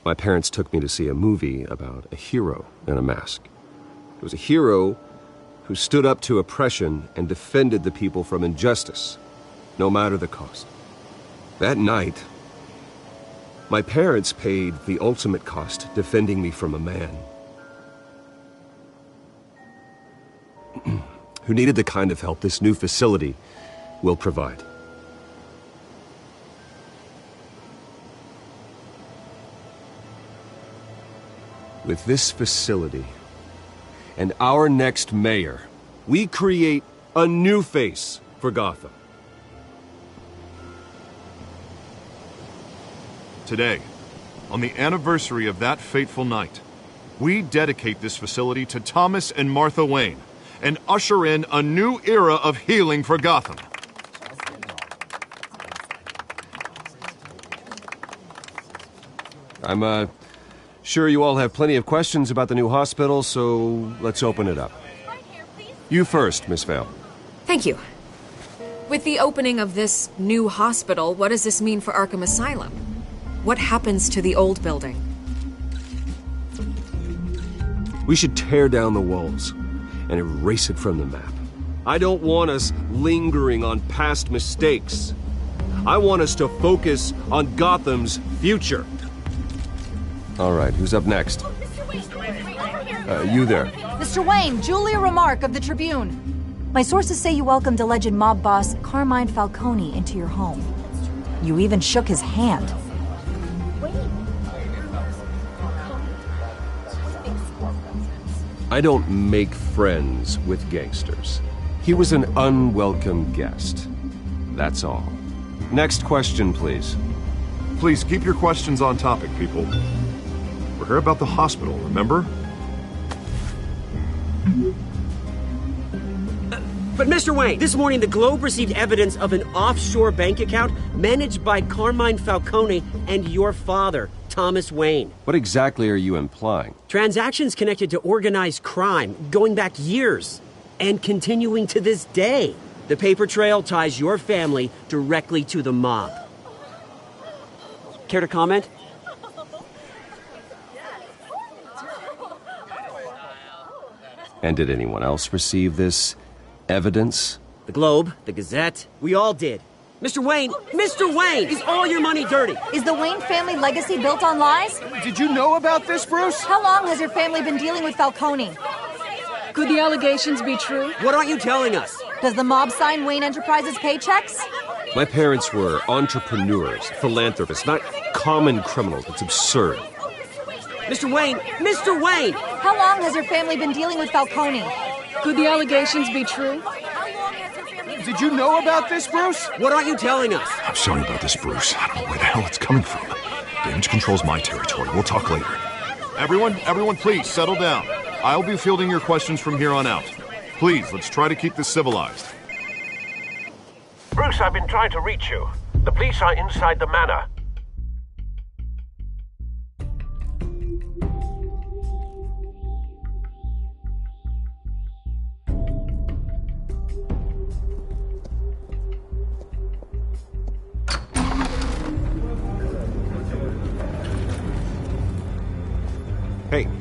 Speaker 10: my parents took me to see a movie about a hero in a mask. It was a hero who stood up to oppression and defended the people from injustice, no matter the cost. That night, my parents paid the ultimate cost defending me from a man who needed the kind of help this new facility will provide. With this facility and our next mayor, we create a new face for Gotham.
Speaker 9: Today, on the anniversary of that fateful night, we dedicate this facility to Thomas and Martha Wayne and usher in a new era of healing for Gotham.
Speaker 10: I'm sure you all have plenty of questions about the new hospital, so let's open it up. You first, Miss Vale.
Speaker 13: Thank you. With the opening of this new hospital, what does this mean for Arkham Asylum? What happens to the old building?
Speaker 10: We should tear down the walls and erase it from the map. I don't want us lingering on past mistakes. I want us to focus on Gotham's future. All right, who's up next? You there.
Speaker 18: Mr. Wayne, Julia Remark of the Tribune. My sources say you welcomed alleged mob boss Carmine Falcone into your home. You even shook his hand.
Speaker 10: I don't make friends with gangsters. He was an unwelcome guest. That's all. Next question, please.
Speaker 9: Please keep your questions on topic, people. We're here about the hospital, remember?
Speaker 17: But Mr. Wayne, this morning the Globe received evidence of an offshore bank account managed by Carmine Falcone and your father, Thomas Wayne.
Speaker 10: What exactly are you implying?
Speaker 17: Transactions connected to organized crime, going back years. and continuing to this day. The paper trail ties your family directly to the mob. Care to comment?
Speaker 10: And did anyone else receive this evidence?
Speaker 17: The Globe, the Gazette, we all did. Mr. Wayne, is all your money dirty?
Speaker 18: Is the Wayne family legacy built on lies?
Speaker 3: Did you know about this, Bruce?
Speaker 18: How long has your family been dealing with Falcone?
Speaker 19: Could the allegations be true?
Speaker 17: What aren't you telling us?
Speaker 18: Does the mob sign Wayne Enterprises paychecks?
Speaker 10: My parents were entrepreneurs, philanthropists, not common criminals. It's absurd.
Speaker 17: Mr. Wayne!
Speaker 18: How long has your family been dealing with Falcone?
Speaker 19: Could the allegations be true?
Speaker 3: Did you know about this, Bruce?
Speaker 17: What aren't you telling us?
Speaker 1: I'm sorry about this, Bruce. I don't know where the hell it's coming from. Damage control's my territory. We'll talk later.
Speaker 9: Everyone, please settle down. I'll be fielding your questions from here on out. Please, let's try to keep this civilized.
Speaker 20: Bruce, I've been trying to reach you. The police are inside the manor.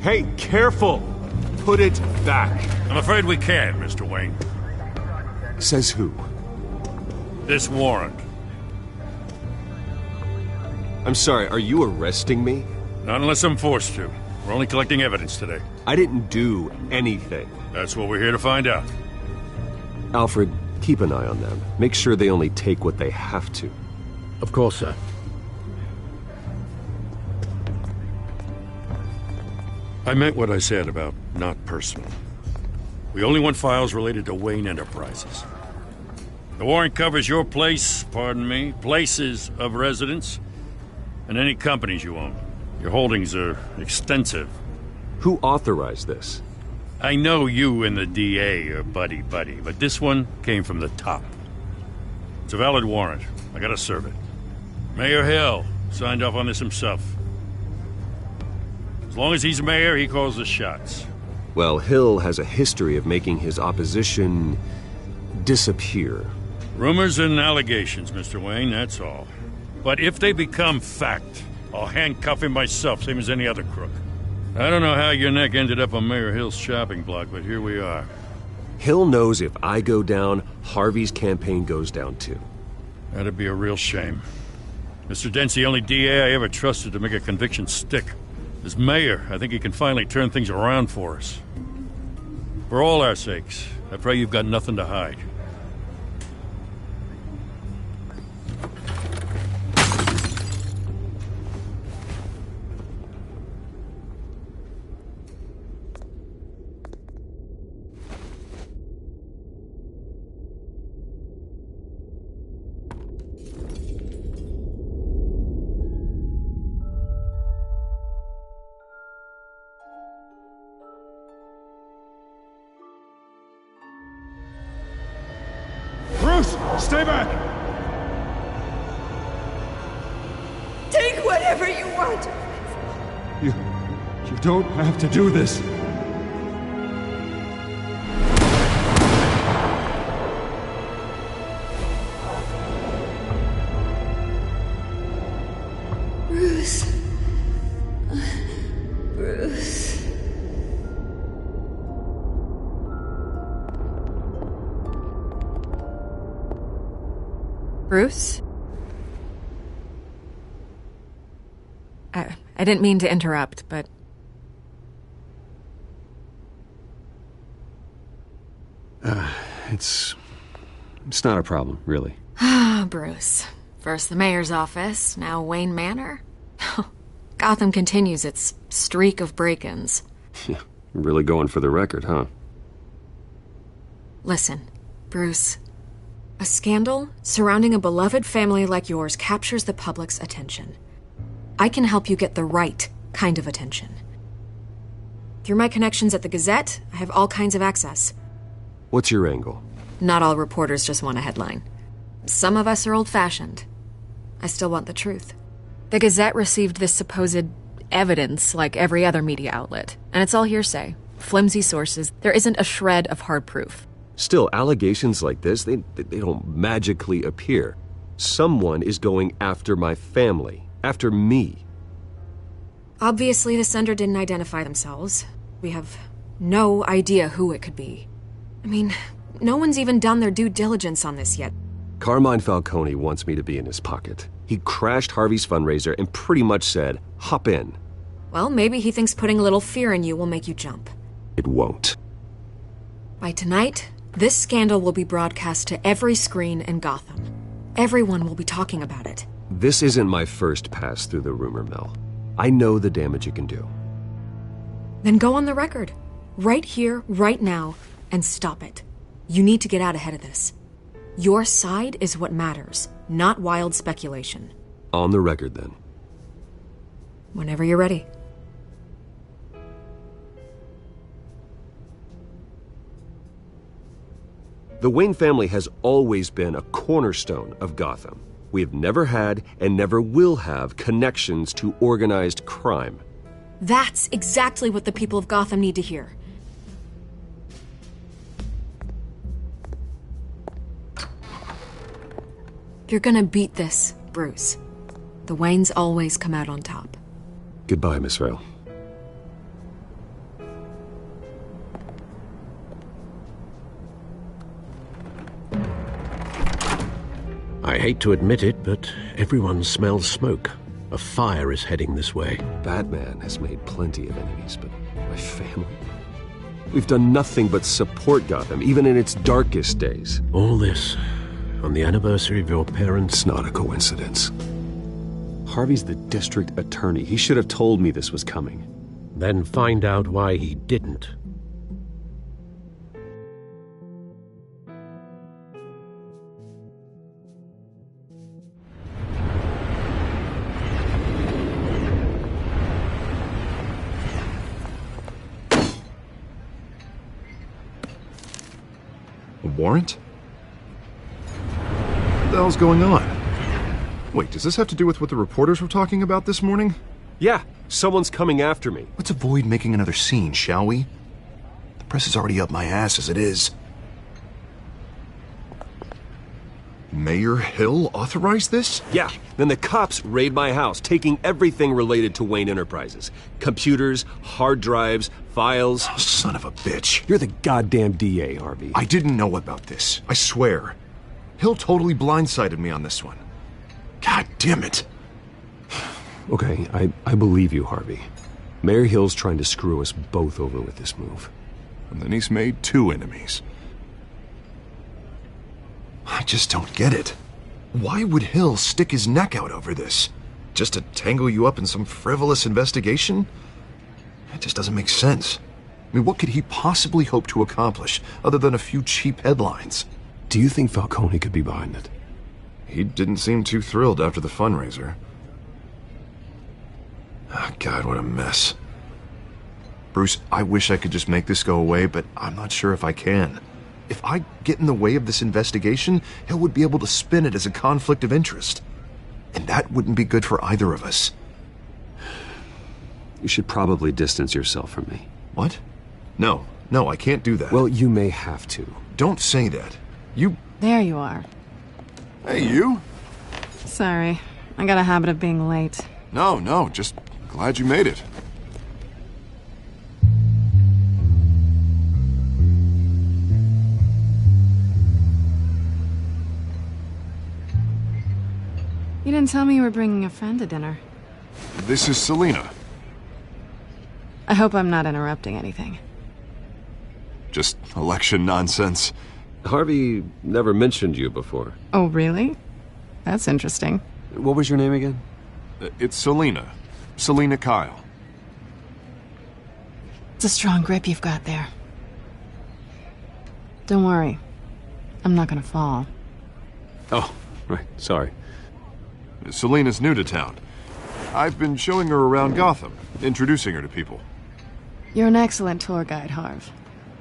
Speaker 7: Hey, careful! Put it back.
Speaker 4: I'm afraid we can't, Mr. Wayne.
Speaker 7: Says who?
Speaker 4: This warrant.
Speaker 10: I'm sorry, are you arresting me?
Speaker 4: Not unless I'm forced to. We're only collecting evidence today.
Speaker 10: I didn't do anything.
Speaker 4: That's what we're here to find out.
Speaker 10: Alfred, keep an eye on them. Make sure they only take what they have to.
Speaker 6: Of course, sir.
Speaker 4: I meant what I said about not personal. We only want files related to Wayne Enterprises. The warrant covers your places of residence, and any companies you own. Your holdings are extensive.
Speaker 10: Who authorized this?
Speaker 4: I know you and the DA are buddy-buddy, but this one came from the top. It's a valid warrant. I gotta serve it. Mayor Hill signed off on this himself. As long as he's mayor, he calls the shots.
Speaker 10: Well, Hill has a history of making his opposition disappear.
Speaker 4: Rumors and allegations, Mr. Wayne, that's all. But if they become fact, I'll handcuff him myself, same as any other crook. I don't know how your neck ended up on Mayor Hill's shopping block, but here we are.
Speaker 10: Hill knows if I go down, Harvey's campaign goes down too.
Speaker 4: That'd be a real shame. Mr. Dent's the only DA I ever trusted to make a conviction stick. As mayor, I think he can finally turn things around for us. For all our sakes, I pray you've got nothing to hide.
Speaker 3: Stay back!
Speaker 12: Take whatever you want!
Speaker 3: You don't have to do this.
Speaker 12: Bruce. Bruce.
Speaker 13: Bruce? I didn't mean to interrupt, but...
Speaker 10: It's not a problem, really.
Speaker 13: Ah, Bruce. First the mayor's office, now Wayne Manor. Gotham continues its streak of break-ins.
Speaker 10: Yeah, really going for the record, huh?
Speaker 13: Listen, Bruce. A scandal surrounding a beloved family like yours captures the public's attention. I can help you get the right kind of attention. Through my connections at the Gazette, I have all kinds of access.
Speaker 10: What's your angle?
Speaker 13: Not all reporters just want a headline. Some of us are old-fashioned. I still want the truth. The Gazette received this supposed evidence like every other media outlet, and it's all hearsay. flimsy sources. There isn't a shred of hard proof.
Speaker 10: Still, allegations like this, they don't magically appear. Someone is going after my family, after me.
Speaker 13: Obviously, the sender didn't identify themselves. We have no idea who it could be. I mean, no one's even done their due diligence on this yet.
Speaker 10: Carmine Falcone wants me to be in his pocket. He crashed Harvey's fundraiser and pretty much said, hop in.
Speaker 13: Well, maybe he thinks putting a little fear in you will make you jump.
Speaker 10: It won't.
Speaker 13: By tonight, this scandal will be broadcast to every screen in Gotham. Everyone will be talking about it.
Speaker 10: This isn't my first pass through the rumor mill. I know the damage it can do.
Speaker 13: Then go on the record. Right here, right now, and stop it. You need to get out ahead of this. Your side is what matters, not wild speculation.
Speaker 10: On the record, then.
Speaker 13: Whenever you're ready.
Speaker 10: The Wayne family has always been a cornerstone of Gotham. We have never had and never will have connections to organized crime.
Speaker 13: That's exactly what the people of Gotham need to hear. You're gonna beat this, Bruce. The Waynes always come out on top.
Speaker 10: Goodbye, Miss Vale.
Speaker 6: I hate to admit it, but everyone smells smoke. A fire is heading this way.
Speaker 10: Batman has made plenty of enemies, but my family? We've done nothing but support Gotham, even in its darkest days.
Speaker 6: All this on the anniversary of your parents'...
Speaker 10: It's not a coincidence. Harvey's the district attorney. He should have told me this was coming.
Speaker 6: Then find out why he didn't.
Speaker 9: A warrant? What the hell's going on? Wait, does this have to do with what the reporters were talking about this morning?
Speaker 10: Yeah, someone's coming after me.
Speaker 9: Let's avoid making another scene, shall we? The press is already up my ass as it is. Mayor Hill authorized this?
Speaker 10: Yeah, then the cops raid my house, taking everything related to Wayne Enterprises. Computers, hard drives, files.
Speaker 9: Oh, son of a bitch.
Speaker 10: You're the goddamn DA, Harvey.
Speaker 9: I didn't know about this. I swear. Hill totally blindsided me on this one. God damn it.
Speaker 10: Okay, I believe you, Harvey. Mayor Hill's trying to screw us both over with this move.
Speaker 9: And then he's made two enemies. I just don't get it. Why would Hill stick his neck out over this? Just to tangle you up in some frivolous investigation? It just doesn't make sense. I mean, what could he possibly hope to accomplish other than a few cheap headlines?
Speaker 10: Do you think Falcone could be behind it?
Speaker 9: He didn't seem too thrilled after the fundraiser. Oh, God, what a mess. Bruce, I wish I could just make this go away, but I'm not sure if I can. If I get in the way of this investigation, Hill would be able to spin it as a conflict of interest. And that wouldn't be good for either of us.
Speaker 10: You should probably distance yourself from me.
Speaker 9: What? No, I can't do that.
Speaker 10: Well, you may have to.
Speaker 9: Don't say that. You...
Speaker 8: There you are.
Speaker 9: Hey, you?
Speaker 8: Sorry. I got a habit of being late.
Speaker 9: No, just glad you made it.
Speaker 8: You didn't tell me you were bringing a friend to dinner.
Speaker 9: This is Selina.
Speaker 8: I hope I'm not interrupting anything.
Speaker 9: Just election nonsense.
Speaker 10: Harvey never mentioned you before.
Speaker 8: Oh, really? That's interesting.
Speaker 10: What was your name again?
Speaker 9: It's Selina. Selina Kyle.
Speaker 8: It's a strong grip you've got there. Don't worry. I'm not gonna fall.
Speaker 10: Oh, right. Sorry.
Speaker 9: Selina's new to town. I've been showing her around Gotham, introducing her to people.
Speaker 8: You're an excellent tour guide, Harv.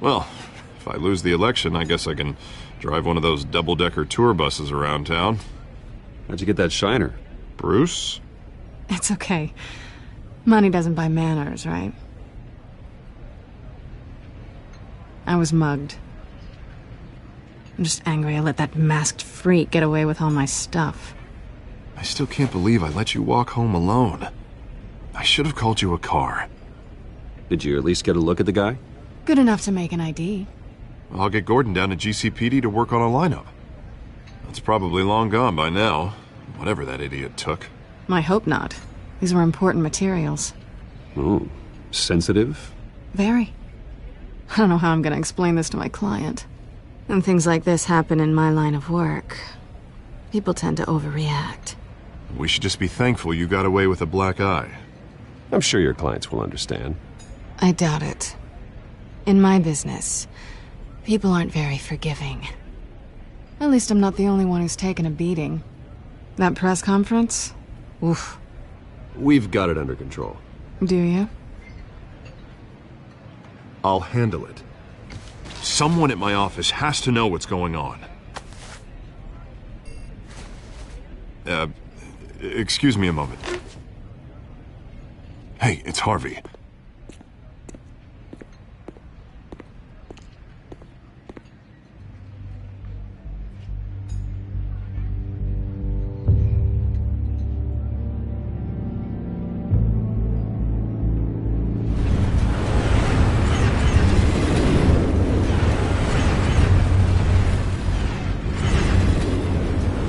Speaker 9: Well, if I lose the election, I guess I can drive one of those double-decker tour buses around town.
Speaker 10: How'd you get that shiner?
Speaker 9: Bruce?
Speaker 8: It's okay. Money doesn't buy manners, right? I was mugged. I'm just angry I let that masked freak get away with all my stuff.
Speaker 9: I still can't believe I let you walk home alone. I should have called you a car.
Speaker 10: Did you at least get a look at the guy?
Speaker 8: Good enough to make an ID.
Speaker 9: I'll get Gordon down to GCPD to work on a lineup. That's probably long gone by now, whatever that idiot took.
Speaker 8: I hope not. These were important materials.
Speaker 10: Ooh, sensitive?
Speaker 8: Very. I don't know how I'm gonna explain this to my client. When things like this happen in my line of work, people tend to overreact.
Speaker 9: We should just be thankful you got away with a black eye.
Speaker 10: I'm sure your clients will understand.
Speaker 8: I doubt it. In my business, people aren't very forgiving. At least I'm not the only one who's taken a beating. That press conference? Oof.
Speaker 10: We've got it under control.
Speaker 8: Do you?
Speaker 9: I'll handle it. Someone at my office has to know what's going on. Excuse me a moment. Hey, it's Harvey.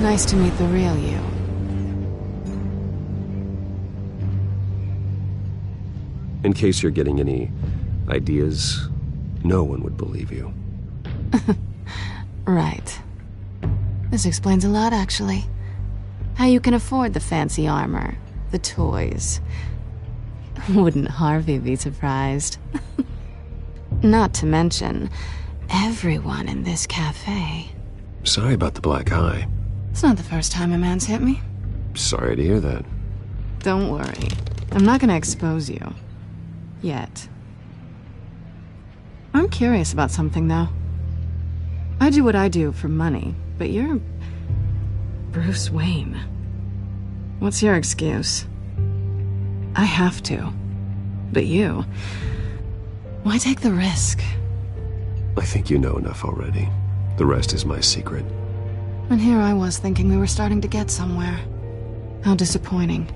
Speaker 8: Nice to meet the real you.
Speaker 10: In case you're getting any ideas, no one would believe you.
Speaker 8: Right. This explains a lot, actually. How you can afford the fancy armor, the toys. Wouldn't Harvey be surprised? Not to mention, everyone in this cafe.
Speaker 10: Sorry about the black eye.
Speaker 8: It's not the first time a man's hit me.
Speaker 10: Sorry to hear that.
Speaker 8: Don't worry. I'm not gonna expose you. Yet. I'm curious about something, though. I do what I do for money, but you're Bruce Wayne. What's your excuse? I have to. But you... why take the risk?
Speaker 10: I think you know enough already. The rest is my secret.
Speaker 8: And here I was thinking we were starting to get somewhere. How disappointing.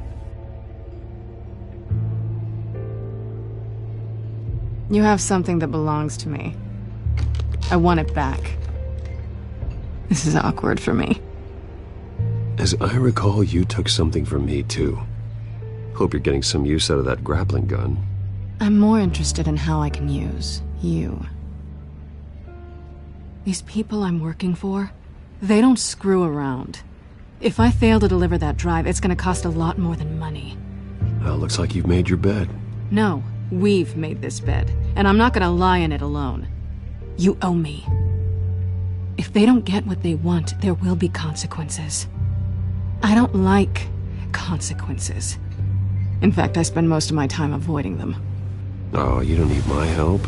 Speaker 8: You have something that belongs to me. I want it back. This is awkward for me.
Speaker 10: As I recall, you took something from me, too. Hope you're getting some use out of that grappling gun.
Speaker 8: I'm more interested in how I can use you. These people I'm working for, they don't screw around. If I fail to deliver that drive, it's gonna cost a lot more than money.
Speaker 10: Well, looks like you've made your bed.
Speaker 8: No, we've made this bed, and I'm not gonna lie in it alone. You owe me. If they don't get what they want, there will be consequences. I don't like consequences. In fact, I spend most of my time avoiding them.
Speaker 10: Oh, you don't need my help.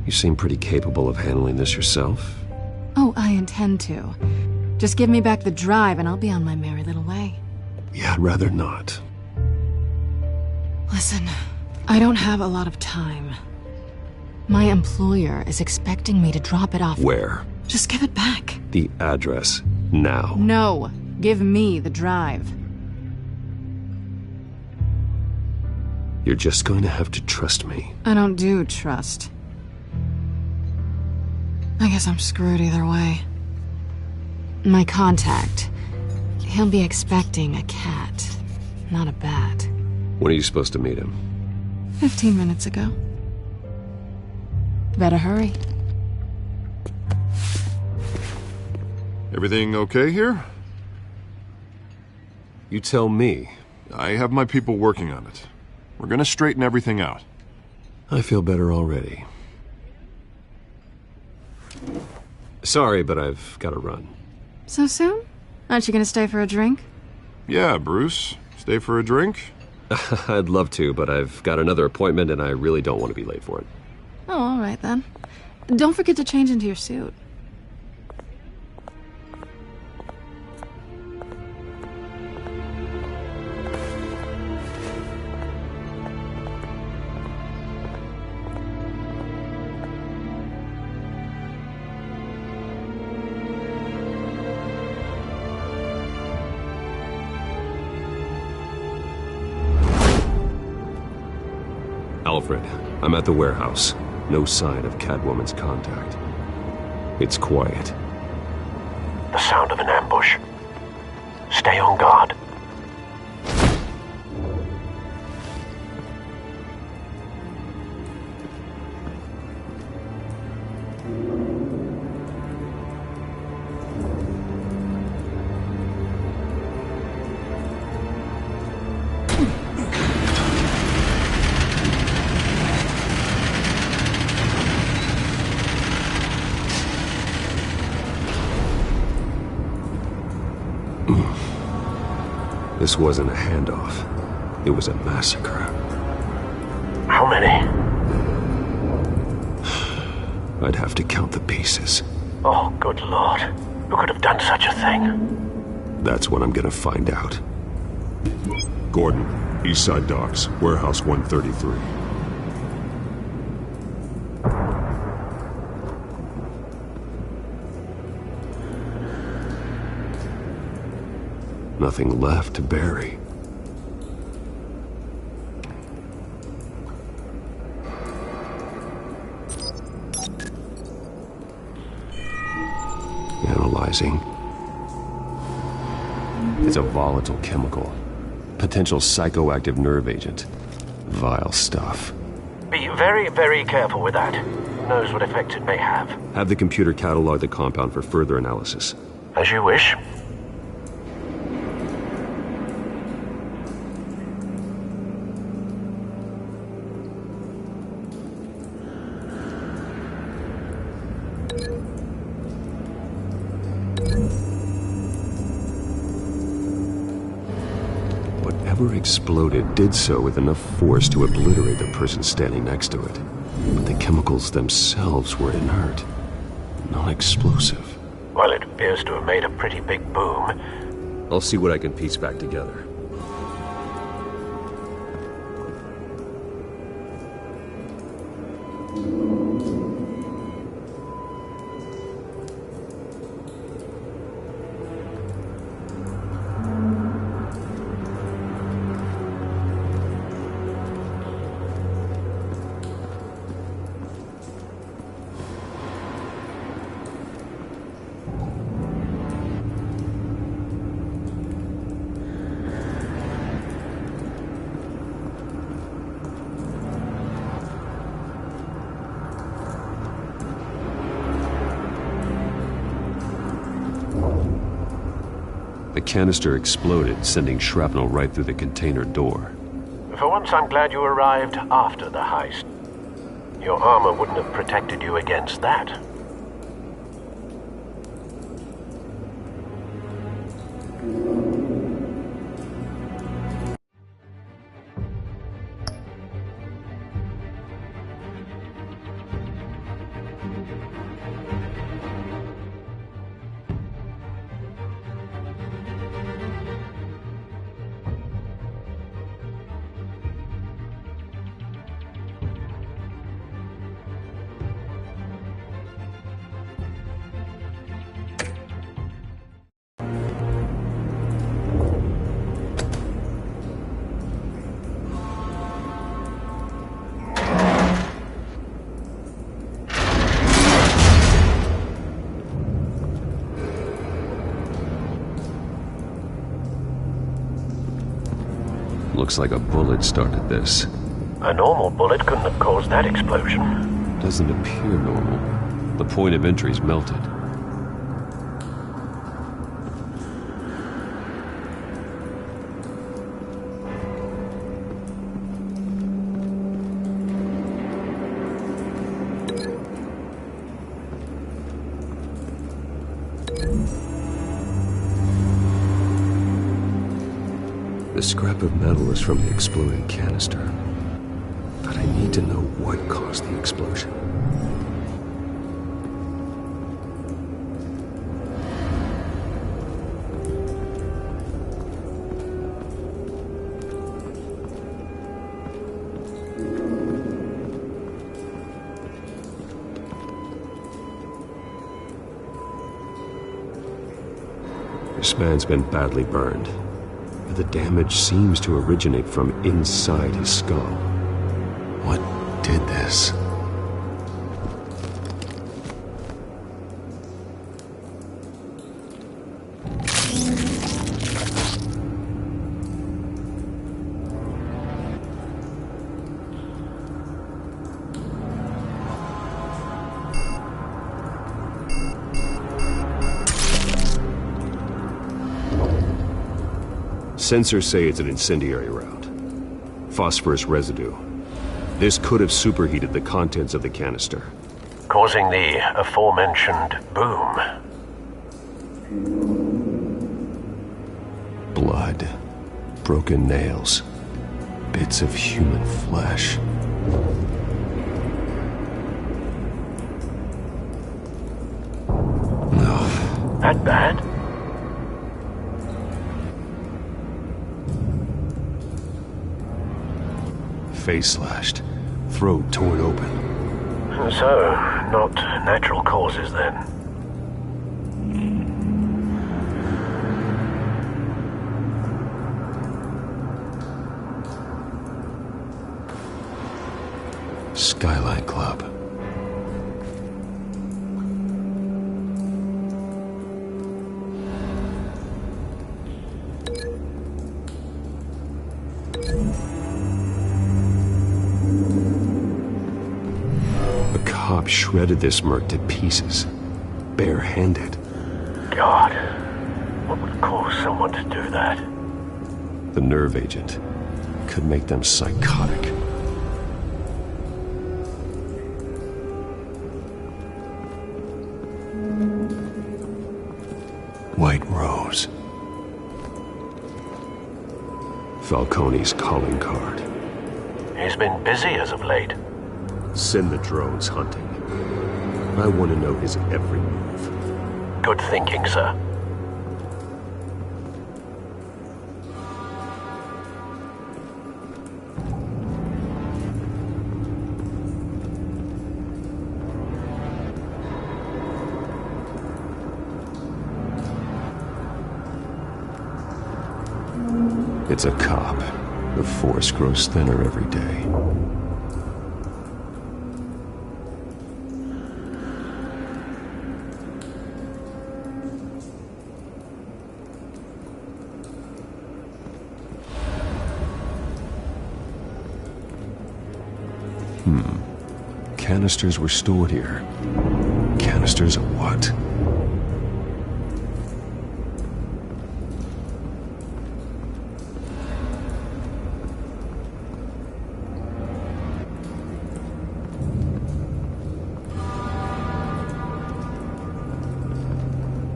Speaker 10: You seem pretty capable of handling this yourself.
Speaker 8: Oh, I intend to. Just give me back the drive and I'll be on my merry little way.
Speaker 10: Yeah, I'd rather not.
Speaker 8: Listen, I don't have a lot of time. My employer is expecting me to drop it off.
Speaker 10: Where?
Speaker 8: Just give it back.
Speaker 10: The address, now.
Speaker 8: No, give me the drive.
Speaker 10: You're just going to have to trust me.
Speaker 8: I don't do trust. I guess I'm screwed either way. My contact, he'll be expecting a cat, not a bat.
Speaker 10: When are you supposed to meet him?
Speaker 8: 15 minutes ago. Better hurry.
Speaker 9: Everything okay here?
Speaker 10: You tell me.
Speaker 9: I have my people working on it. We're gonna straighten everything out.
Speaker 10: I feel better already. Sorry, but I've got to run.
Speaker 8: So soon? Aren't you gonna stay for a drink?
Speaker 9: Yeah, Bruce. Stay for a drink?
Speaker 10: I'd love to, but I've got another appointment and I really don't want to be late for it.
Speaker 8: Oh, all right then. Don't forget to change into your suit.
Speaker 10: Alfred, I'm at the warehouse. No sign of Catwoman's contact. It's quiet.
Speaker 20: The sound of an ambush. Stay on guard.
Speaker 10: This wasn't a handoff. It was a massacre.
Speaker 20: How many?
Speaker 10: I'd have to count the pieces.
Speaker 20: Oh, good lord. Who could have done such a thing?
Speaker 10: That's what I'm gonna find out.
Speaker 7: Gordon, Eastside Docks, Warehouse 133.
Speaker 10: Nothing left to bury. Analyzing. It's a volatile chemical. Potential psychoactive nerve agent. Vile stuff.
Speaker 20: Be very, very careful with that. Who knows what effects it may have.
Speaker 10: Have the computer catalog the compound for further analysis.
Speaker 20: As you wish.
Speaker 10: Whatever exploded did so with enough force to obliterate the person standing next to it. But the chemicals themselves were inert, non-explosive.
Speaker 20: Well, it appears to have made a pretty big boom.
Speaker 10: I'll see what I can piece back together. The canister exploded, sending shrapnel right through the container door.
Speaker 20: For once, I'm glad you arrived after the heist. Your armor wouldn't have protected you against that.
Speaker 10: Looks like a bullet started this.
Speaker 20: A normal bullet couldn't have caused that explosion.
Speaker 10: Doesn't appear normal. The point of entry's melted. The scrap of metal is from the exploding canister. But I need to know what caused the explosion. This man's been badly burned. The damage seems to originate from inside his skull.
Speaker 7: What did this?
Speaker 10: Sensors say it's an incendiary route. Phosphorus residue. This could have superheated the contents of the canister,
Speaker 20: causing the aforementioned boom.
Speaker 7: Blood, broken nails, bits of human flesh. No.
Speaker 20: That bad?
Speaker 7: Face slashed, throat torn open.
Speaker 20: So, not natural causes then.
Speaker 7: Skyline Club.
Speaker 10: Shredded this merc to pieces, bare-handed.
Speaker 20: God, what would cause someone to do that?
Speaker 10: The nerve agent could make them psychotic.
Speaker 7: White Rose.
Speaker 10: Falcone's calling card.
Speaker 20: He's been busy as of late.
Speaker 10: Send the drones hunting. I want to know his every move.
Speaker 20: Good thinking, sir.
Speaker 10: It's a cop. The force grows thinner every day.
Speaker 7: Canisters were stored here. Canisters of what?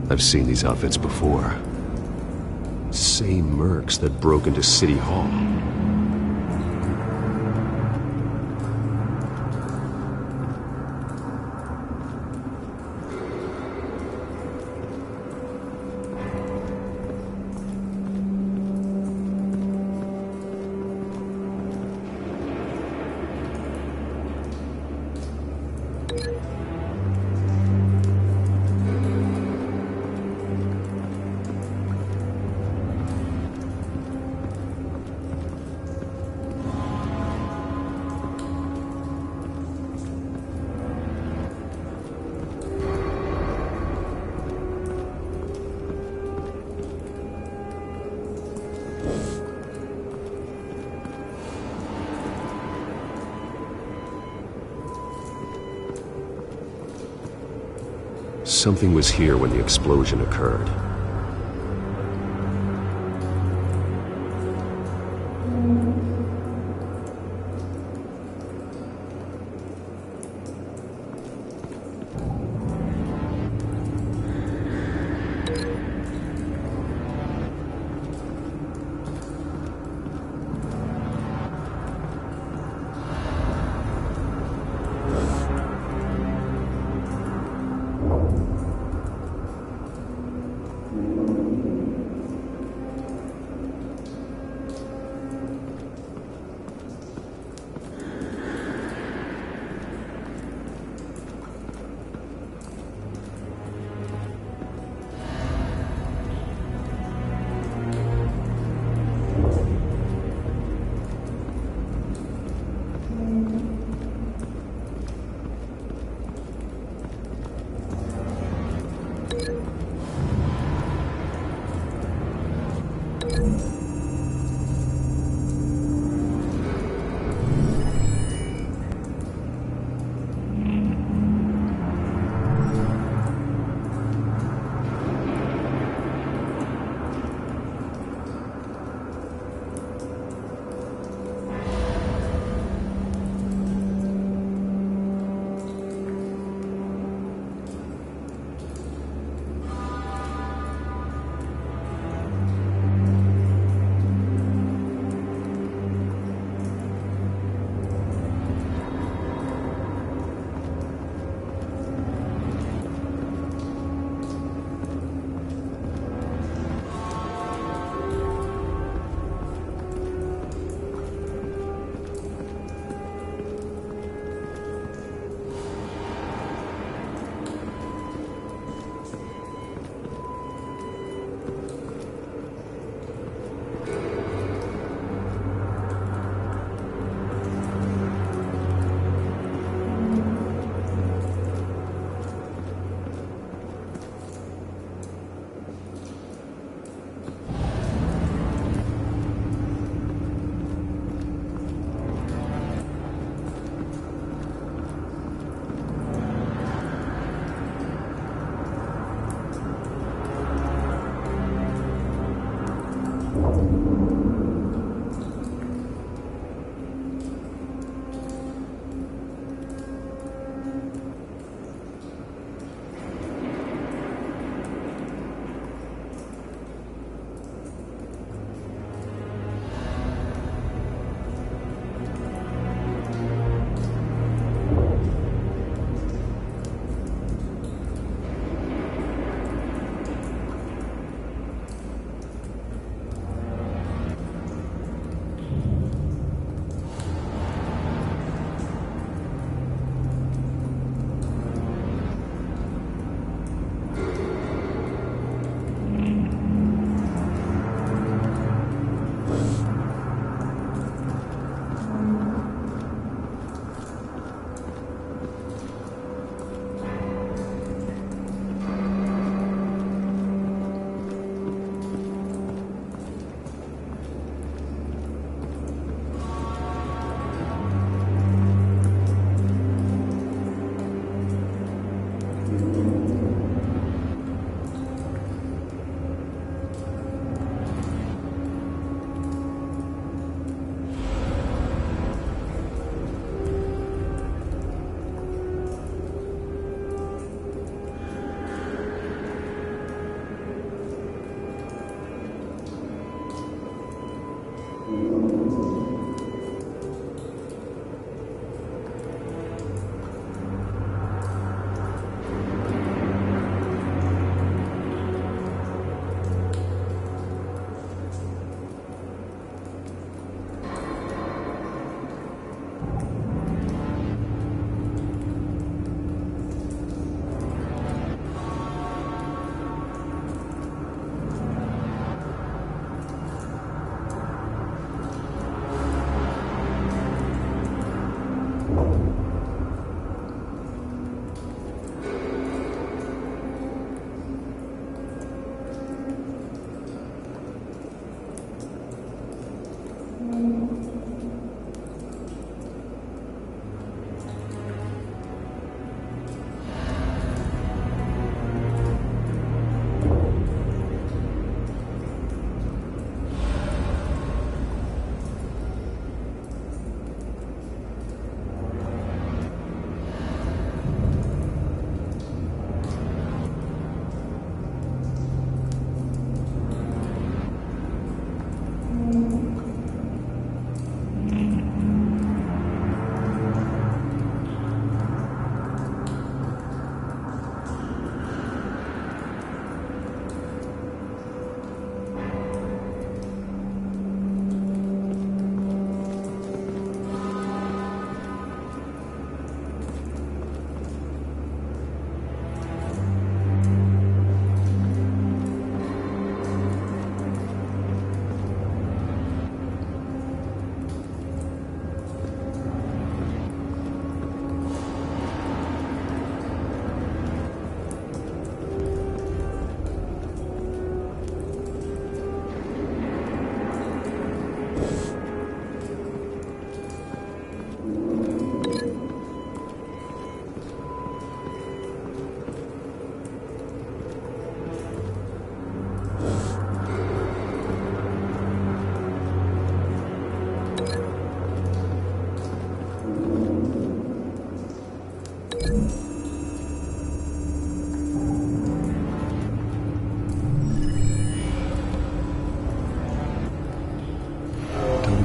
Speaker 10: I've seen these outfits before. Same mercs that broke into City Hall. Something was here when the explosion occurred.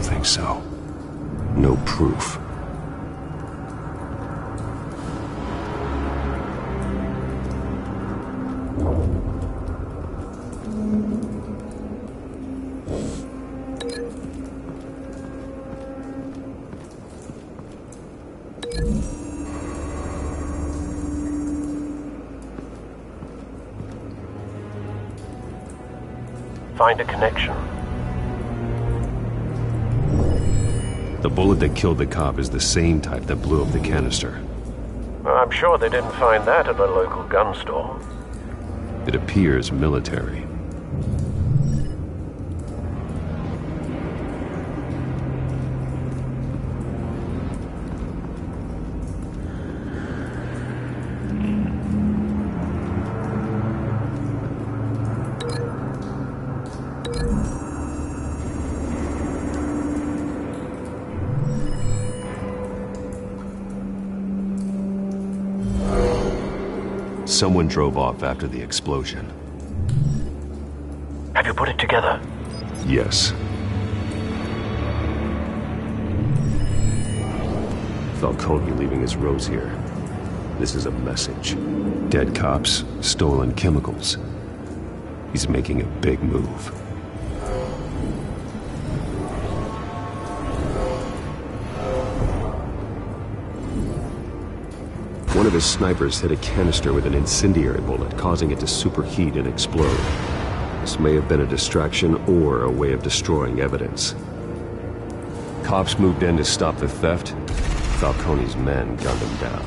Speaker 7: don't think so.
Speaker 10: No proof.
Speaker 20: Find a connection.
Speaker 7: The bullet that killed the cop is the same type that blew up the canister.
Speaker 20: Well, I'm sure they didn't find that at the local gun store.
Speaker 7: It appears military. Someone drove off after the explosion.
Speaker 20: Have you put it together?
Speaker 7: Yes. Falcone leaving his rose here. This is a message. Dead cops, stolen chemicals. He's making a big move. One of his snipers hit a canister with an incendiary bullet, causing it to superheat and explode. This may have been a distraction or a way of destroying evidence. Cops moved in to stop the theft. Falcone's men gunned him down.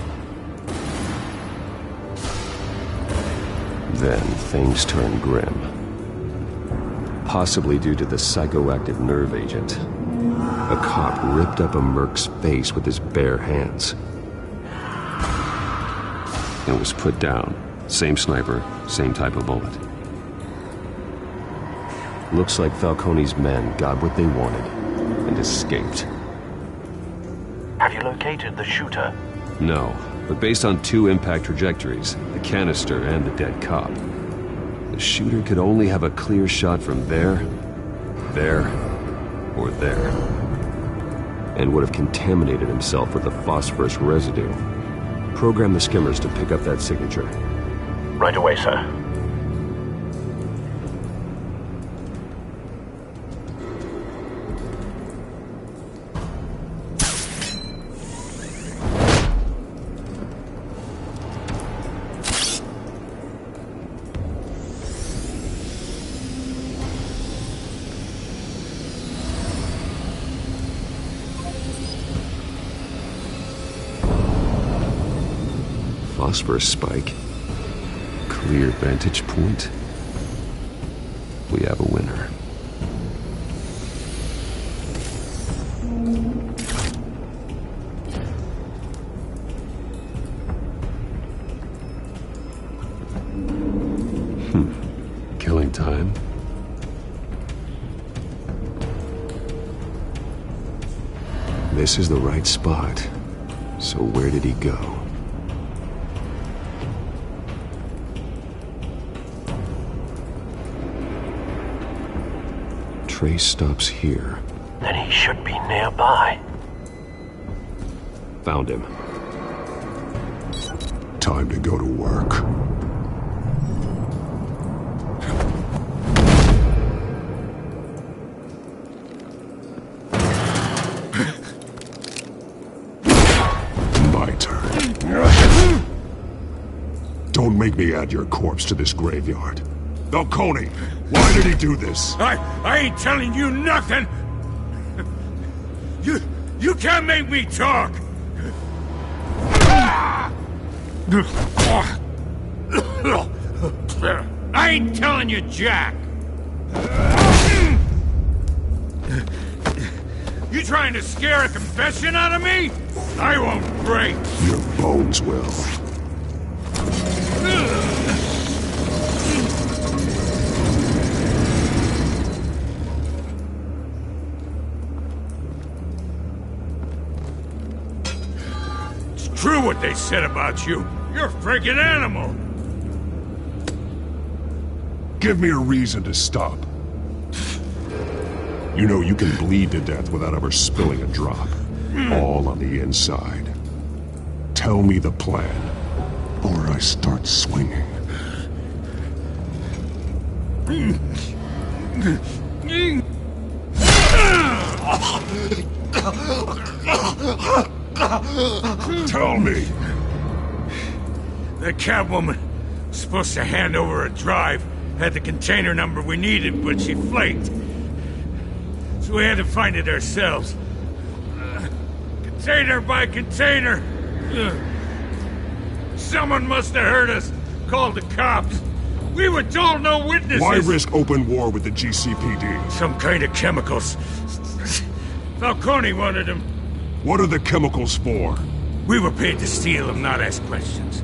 Speaker 7: Then things turned grim. Possibly due to the psychoactive nerve agent. A cop ripped up a merc's face with his bare hands. And was put down. Same sniper, same type of bullet. Looks like Falcone's men got what they wanted and escaped.
Speaker 20: Have you located the shooter?
Speaker 7: No, but based on two impact trajectories, the canister and the dead cop, the shooter could only have a clear shot from there, or there, and would have contaminated himself with the phosphorus residue. Program the skimmers to pick up that signature.
Speaker 20: Right away, sir.
Speaker 7: Phosphorus spike. Clear vantage point. We have a winner. Killing time. This is the right spot. So where did he go? Trace stops here.
Speaker 20: Then he should be nearby.
Speaker 7: Found him.
Speaker 5: Time to go to work. My turn. Don't make me add your corpse to this graveyard. Falcone, why did he do this?
Speaker 14: I ain't telling you nothing! You can't make me talk! I ain't telling you jack! You trying to scare a confession out of me? I won't break!
Speaker 5: Your bones will.
Speaker 14: True what they said about you. You're a freaking animal.
Speaker 5: Give me a reason to stop. You know you can bleed to death without ever spilling a drop. All on the inside. Tell me the plan, or I start swinging. Tell me.
Speaker 4: The cabwoman was supposed to hand over a drive, had the container number we needed, but she flaked. So we had to find it ourselves. Container by container. Someone must have heard us, called the cops. We were told no witnesses.
Speaker 5: Why risk open war with the GCPD?
Speaker 4: Some kind of chemicals. Falcone wanted them.
Speaker 5: What are the chemicals for?
Speaker 4: We were paid to steal them, not ask questions.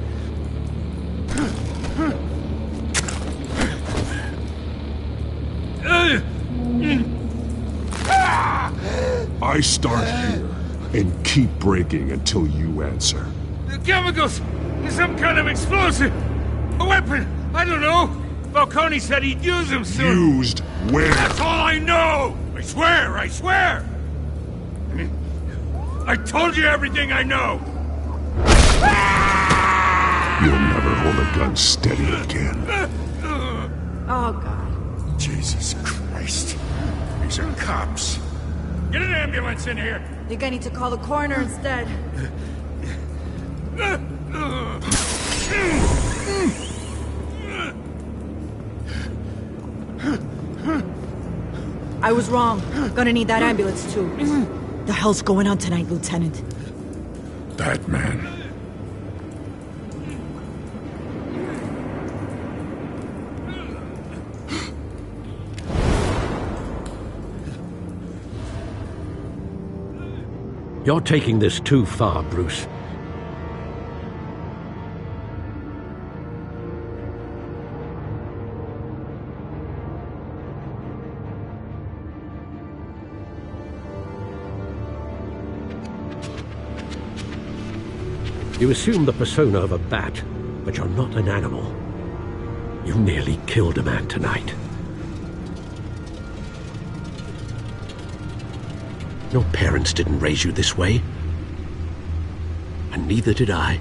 Speaker 5: I start here and keep breaking until you answer.
Speaker 4: The chemicals! Some kind of explosive! A weapon! I don't know! Falcone said he'd use them soon!
Speaker 5: Used where?
Speaker 4: That's all I know! I swear! I swear! I told you everything I know!
Speaker 5: You'll never hold a gun steady again.
Speaker 18: Oh, God.
Speaker 4: Jesus Christ. These are cops. Get an ambulance in here!
Speaker 18: Think I need to call the coroner instead. I was wrong. Gonna need that ambulance, too. The hell's going on tonight, Lieutenant?
Speaker 4: That man.
Speaker 6: You're taking this too far, Bruce. You assume the persona of a bat, but you're not an animal. You nearly killed a man tonight. Your parents didn't raise you this way. And neither did I.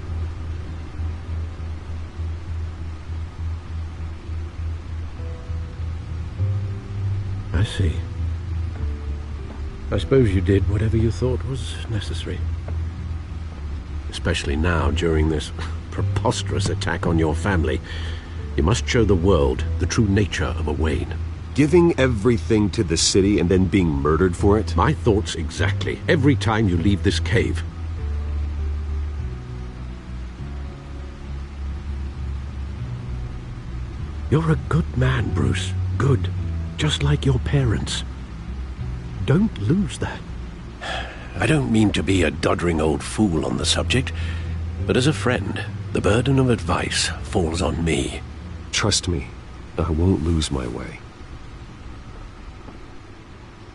Speaker 6: I see. I suppose you did whatever you thought was necessary. Especially now, during this preposterous attack on your family. You must show the world the true nature of a Wayne.
Speaker 10: Giving everything to the city and then being murdered for it?
Speaker 6: My thoughts exactly. Every time you leave this cave. You're a good man, Bruce. Good. Just like your parents. Don't lose that. I don't mean to be a doddering old fool on the subject, but as a friend, the burden of advice falls on me.
Speaker 10: Trust me, I won't lose my way.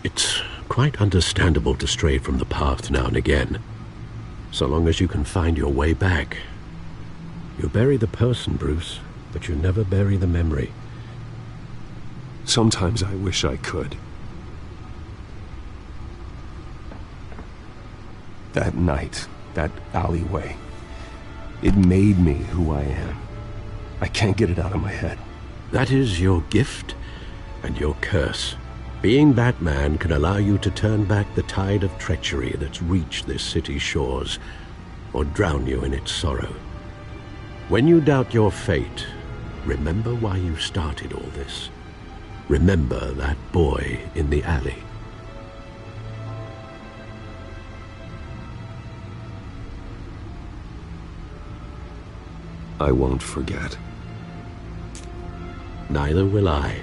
Speaker 6: It's quite understandable to stray from the path now and again, so long as you can find your way back. You bury the person, Bruce, but you never bury the memory.
Speaker 10: Sometimes I wish I could. That night, that alleyway, it made me who I am. I can't get it out of my head.
Speaker 6: That is your gift and your curse. Being Batman can allow you to turn back the tide of treachery that's reached this city's shores, or drown you in its sorrow. When you doubt your fate, remember why you started all this. Remember that boy in the alley.
Speaker 10: I won't forget.
Speaker 6: Neither will I.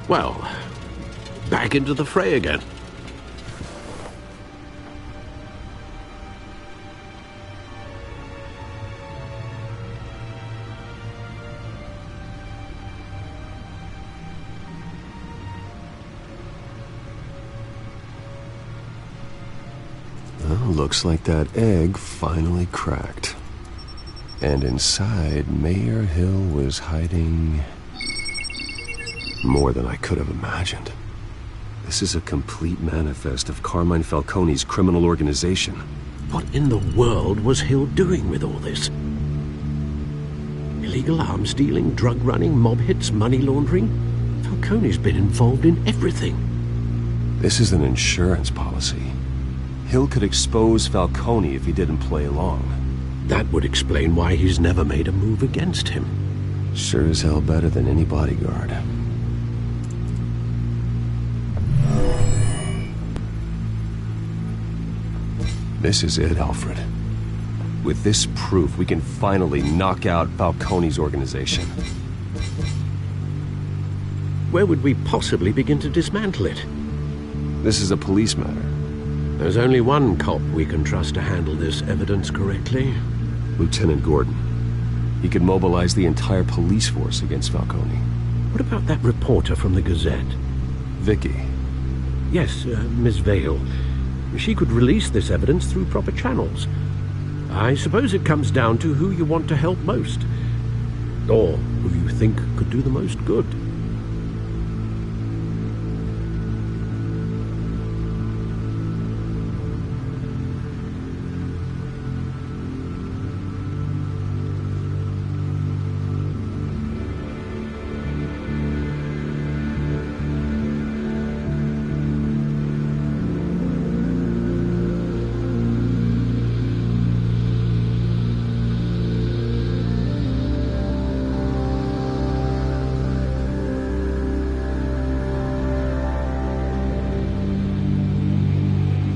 Speaker 6: Well, back into the fray again.
Speaker 10: Well, looks like that egg finally cracked. And inside, Mayor Hill was hiding more than I could have imagined. This is a complete manifest of Carmine Falcone's criminal organization.
Speaker 6: What in the world was Hill doing with all this? Illegal arms dealing, drug running, mob hits, money laundering? Falcone's been involved in everything.
Speaker 10: This is an insurance policy. Hill could expose Falcone if he didn't play along.
Speaker 6: That would explain why he's never made a move against him.
Speaker 10: Sure as hell better than any bodyguard. This is it, Alfred. With this proof, we can finally knock out Falcone's organization.
Speaker 6: Where would we possibly begin to dismantle it?
Speaker 10: This is a police matter.
Speaker 6: There's only one cop we can trust to handle this evidence correctly.
Speaker 10: Lieutenant Gordon. He could mobilize the entire police force against Falcone.
Speaker 6: What about that reporter from the Gazette?
Speaker 10: Vicky.
Speaker 6: Yes, Miss Vale. She could release this evidence through proper channels. I suppose it comes down to who you want to help most. Or who you think could do the most good.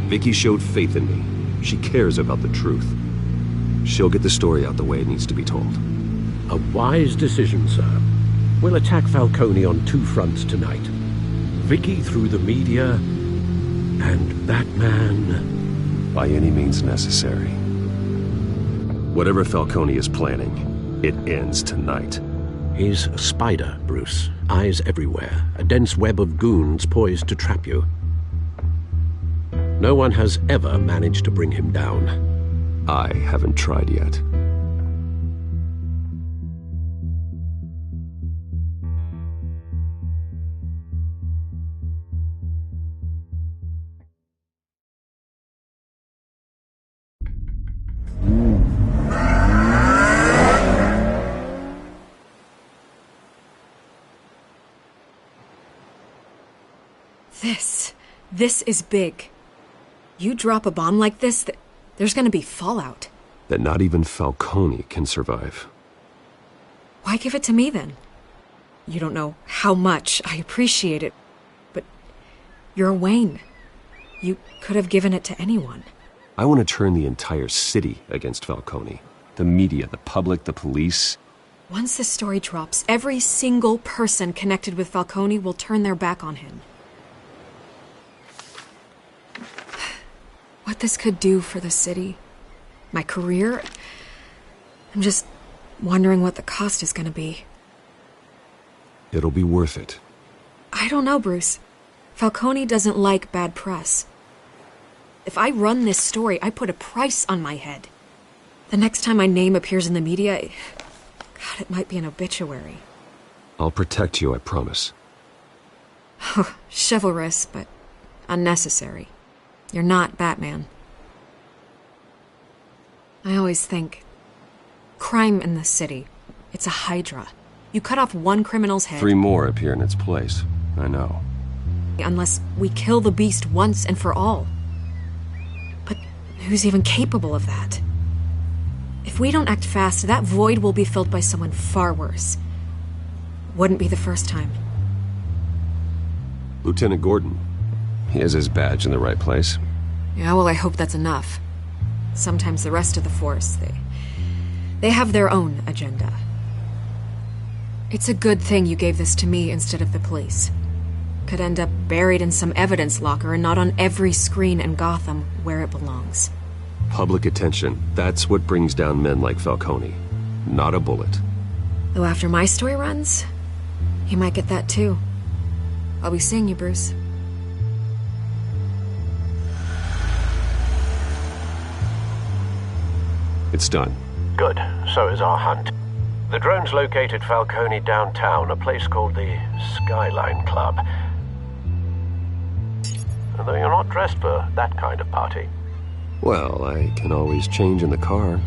Speaker 10: Vicky showed faith in me. She cares about the truth. She'll get the story out the way it needs to be told.
Speaker 6: A wise decision, sir. We'll attack Falcone on two fronts tonight. Vicky through the media, and Batman...
Speaker 10: by any means necessary. Whatever Falcone is planning, it ends tonight.
Speaker 6: He's a spider, Bruce. Eyes everywhere. A dense web of goons poised to trap you. No one has ever managed to bring him down.
Speaker 10: I haven't tried yet.
Speaker 13: This is big. You drop a bomb like this, there's gonna be fallout.
Speaker 10: That not even Falcone can survive.
Speaker 13: Why give it to me, then? You don't know how much I appreciate it, but you're Wayne. You could have given it to anyone.
Speaker 10: I want to turn the entire city against Falcone. The media, the public, the police.
Speaker 13: Once this story drops, every single person connected with Falcone will turn their back on him. What this could do for the city, my career, I'm just wondering what the cost is gonna be.
Speaker 10: It'll be worth it.
Speaker 13: I don't know, Bruce. Falcone doesn't like bad press. If I run this story, I put a price on my head. The next time my name appears in the media, God, it might be an obituary.
Speaker 10: I'll protect you, I promise.
Speaker 13: Chivalrous, but unnecessary. You're not Batman. I always think, crime in the city, it's a hydra. You cut off one criminal's head...
Speaker 10: 3 more appear in its place. I know.
Speaker 13: Unless we kill the beast once and for all. But who's even capable of that? If we don't act fast, that void will be filled by someone far worse. Wouldn't be the first time.
Speaker 10: Lieutenant Gordon. He has his badge in the right place.
Speaker 13: Yeah, well, I hope that's enough. Sometimes the rest of the force, they have their own agenda. It's a good thing you gave this to me instead of the police. Could end up buried in some evidence locker and not on every screen in Gotham where it belongs.
Speaker 10: Public attention, that's what brings down men like Falcone. Not a bullet.
Speaker 13: Though after my story runs, he might get that too. I'll be seeing you, Bruce.
Speaker 10: It's done.
Speaker 20: Good. So is our hunt. The drone's located Falcone downtown, a place called the Skyline Club. Although you're not dressed for that kind of party.
Speaker 10: Well, I can always change in the car.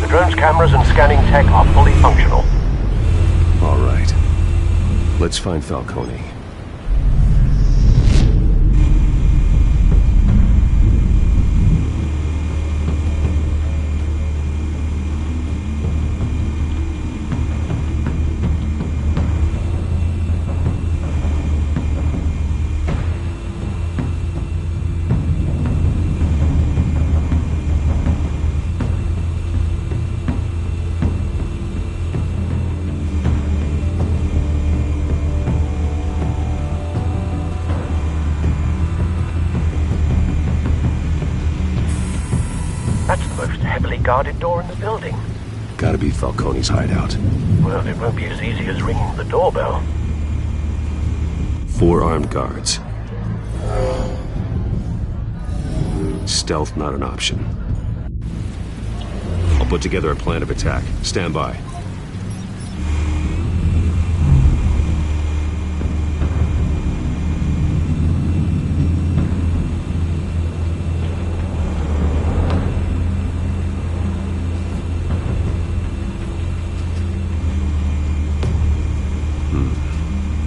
Speaker 20: Drone's cameras and scanning tech are fully functional.
Speaker 10: All right. Let's find Falcone.
Speaker 20: That's the most heavily guarded door in the building.
Speaker 10: Gotta be Falcone's hideout.
Speaker 20: Well, it won't be as easy as ringing the doorbell.
Speaker 10: 4 armed guards. Stealth not an option. I'll put together a plan of attack. Stand by.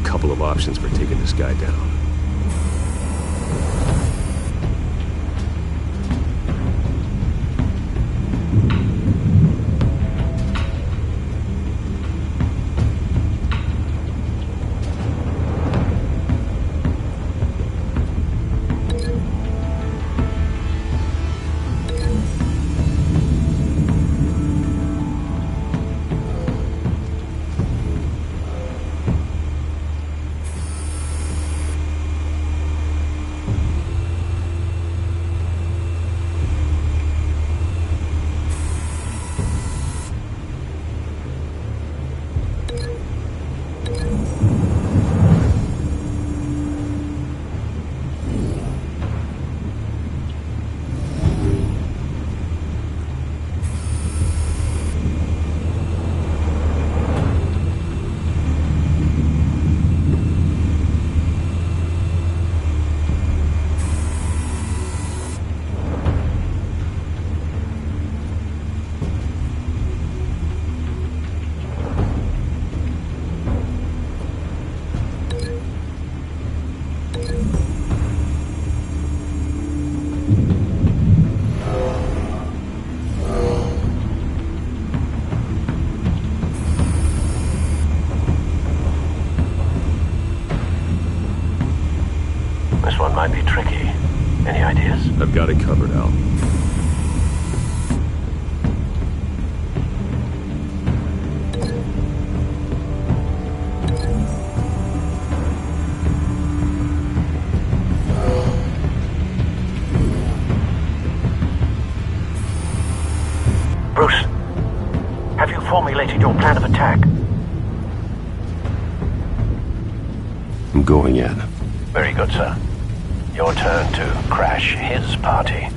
Speaker 10: Couple of options for taking this guy down.
Speaker 20: This one might be tricky. Any ideas?
Speaker 10: I've got it covered, Al.
Speaker 20: Bruce, have you formulated your plan of attack?
Speaker 10: I'm going in.
Speaker 20: Very good, sir. Your turn to crash his party.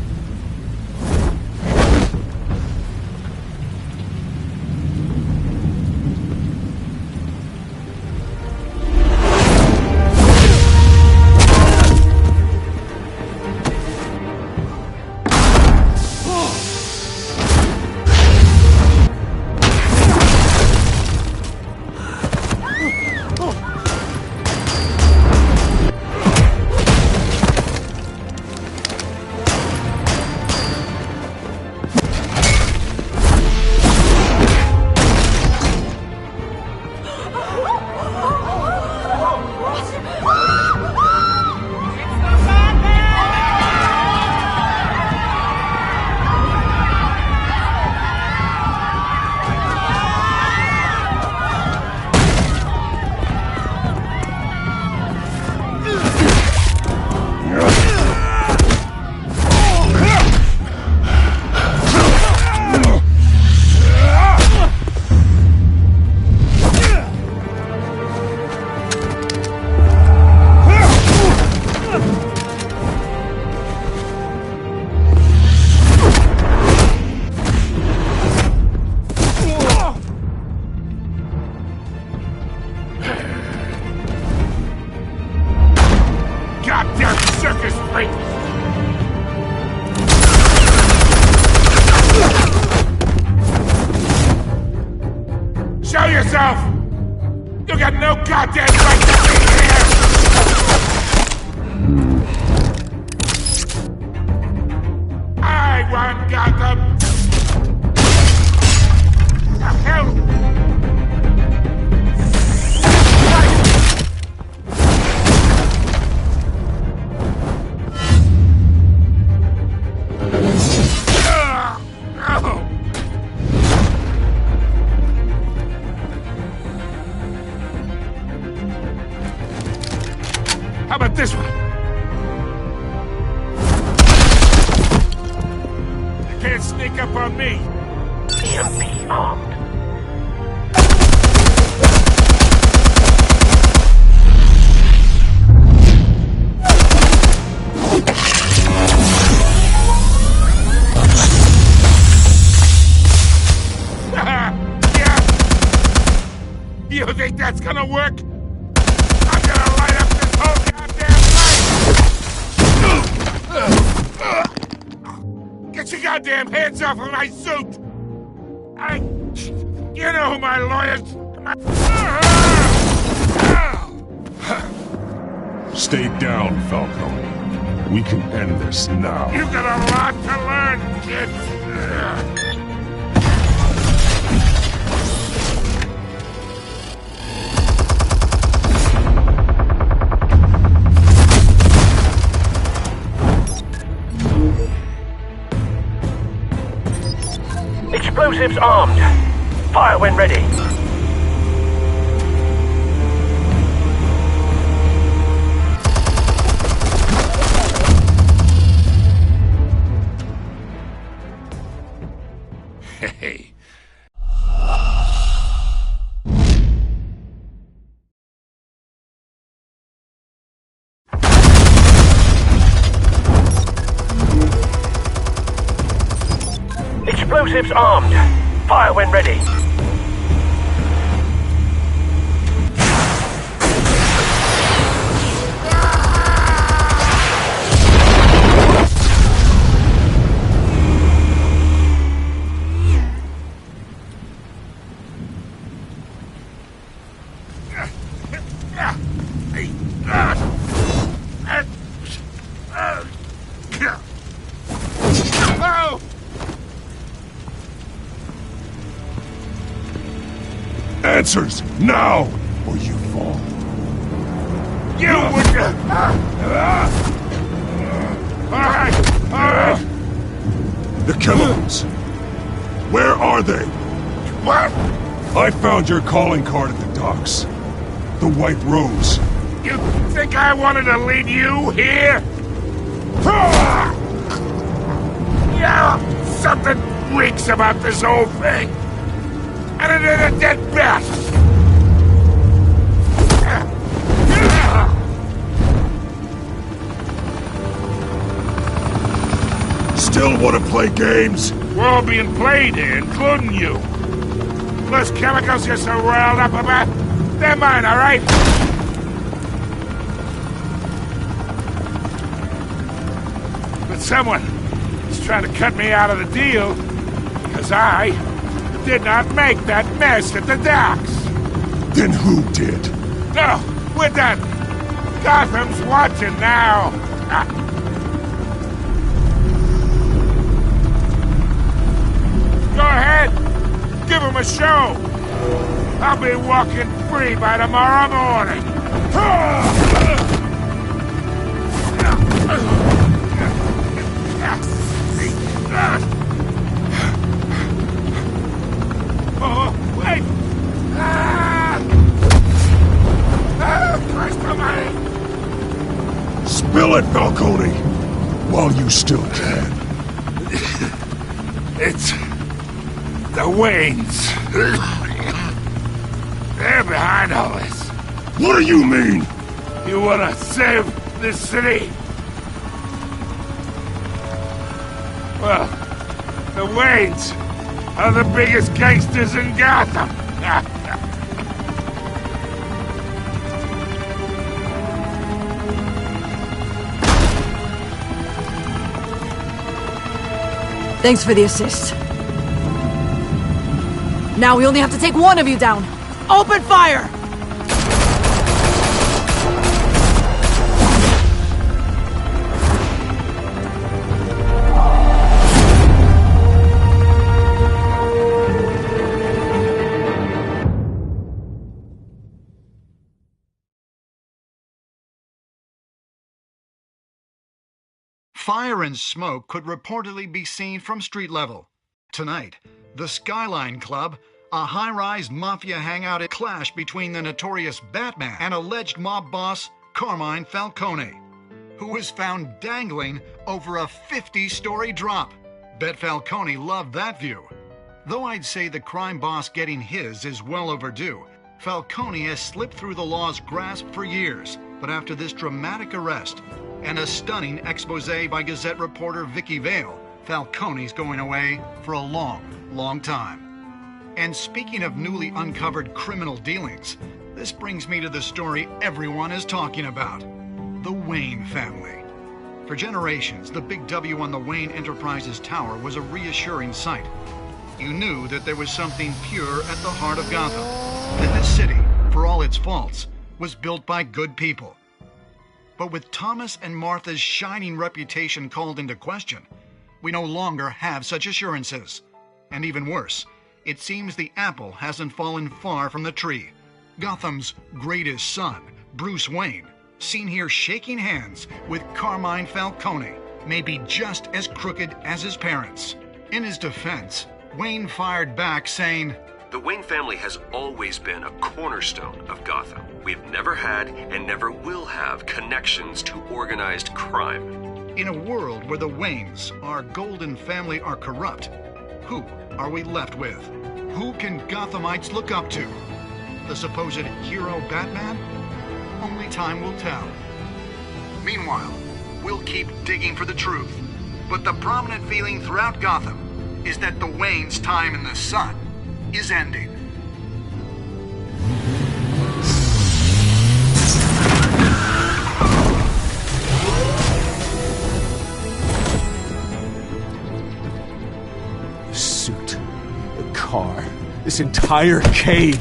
Speaker 14: yourself! You got no goddamn right to be here! I run Gotham! The hell? How about this one? You can't sneak up on me.
Speaker 20: EMP armed.
Speaker 14: You think that's gonna work? I'm gonna light up this whole goddamn place! Get your goddamn hands off of my suit! You know who my lawyers...
Speaker 5: Stay down, Falcone. We can end this now.
Speaker 14: You got a lot to learn, kid!
Speaker 20: Explosives armed. Fire when ready.
Speaker 14: Hey.
Speaker 20: Explosives armed. Fire when ready.
Speaker 5: Answers, now, or you fall.
Speaker 14: You would... Alright!
Speaker 5: The chemicals. Where are they?
Speaker 14: What?
Speaker 5: I found your calling card at the docks. The White Rose.
Speaker 14: You think I wanted to lead you here? Yeah, something reeks about this whole thing. And it is a dead bat!
Speaker 5: Still want to play games?
Speaker 14: We're all being played here, including you. Those chemicals you're so riled up about, they're mine, all right? But someone is trying to cut me out of the deal, because I did not make that mess at the docks.
Speaker 5: Then who did?
Speaker 14: No, we're done. Gotham's watching now. Go ahead. Give him a show. I'll be walking free by tomorrow morning. Oh, wait! Christ almighty!
Speaker 5: Spill it, Falcone, while you still can.
Speaker 14: It's the Waynes. They're behind all this.
Speaker 5: What do you mean?
Speaker 14: You wanna save this city? Well, the Waynes are the biggest gangsters in Gotham.
Speaker 18: Thanks for the assist. Now we only have to take one of you down.
Speaker 17: Open fire!
Speaker 15: Fire and smoke could reportedly be seen from street level. Tonight, the Skyline Club, a high-rise mafia hangout, clash between the notorious Batman and alleged mob boss Carmine Falcone, who was found dangling over a 50-story drop. Bet Falcone loved that view. Though I'd say the crime boss getting his is well overdue, Falcone has slipped through the law's grasp for years. But after this dramatic arrest and a stunning expose by Gazette reporter Vicky Vale, Falcone's going away for a long, long time. And speaking of newly uncovered criminal dealings, this brings me to the story everyone is talking about: the Wayne family. For generations, the big W on the Wayne Enterprises Tower was a reassuring sight. You knew that there was something pure at the heart of Gotham, that this city, for all its faults, was built by good people. But with Thomas and Martha's shining reputation called into question, we no longer have such assurances. And even worse, it seems the apple hasn't fallen far from the tree. Gotham's greatest son, Bruce Wayne, seen here shaking hands with Carmine Falcone, may be just as crooked as his parents. In his defense, Wayne fired back saying,
Speaker 10: "The Wayne family has always been a cornerstone of Gotham. We've never had and never will have connections to organized crime."
Speaker 15: In a world where the Waynes, our golden family, are corrupt, who are we left with? Who can Gothamites look up to? The supposed hero Batman? Only time will tell. Meanwhile, we'll keep digging for the truth. But the prominent feeling throughout Gotham is that the Waynes' time in the sun is ending.
Speaker 3: The suit, the car, this entire cave.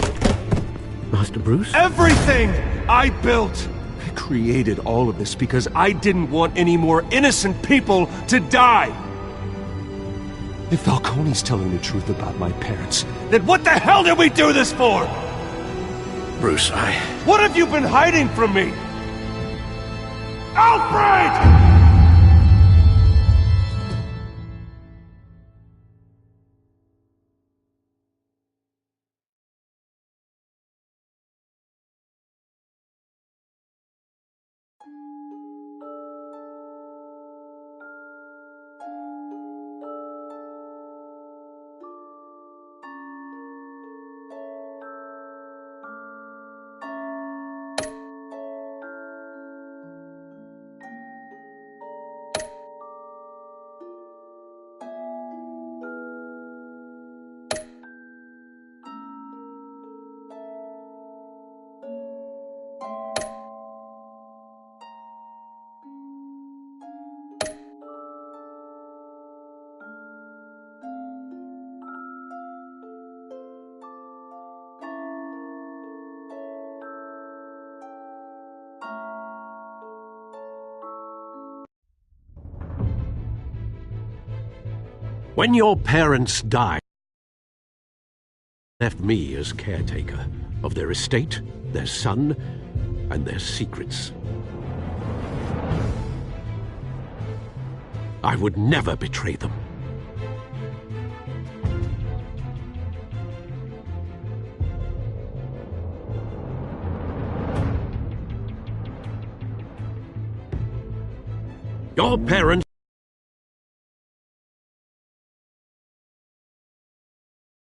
Speaker 6: Master Bruce?
Speaker 3: Everything I built! I created all of this because I didn't want any more innocent people to die. If Falcone's telling the truth about my parents, then what the hell did we do this for?
Speaker 20: Bruce,
Speaker 3: What have you been hiding from me? Alfred!
Speaker 6: When your parents died, left me as caretaker of their estate, their son, and their secrets. I would never betray them. Your parents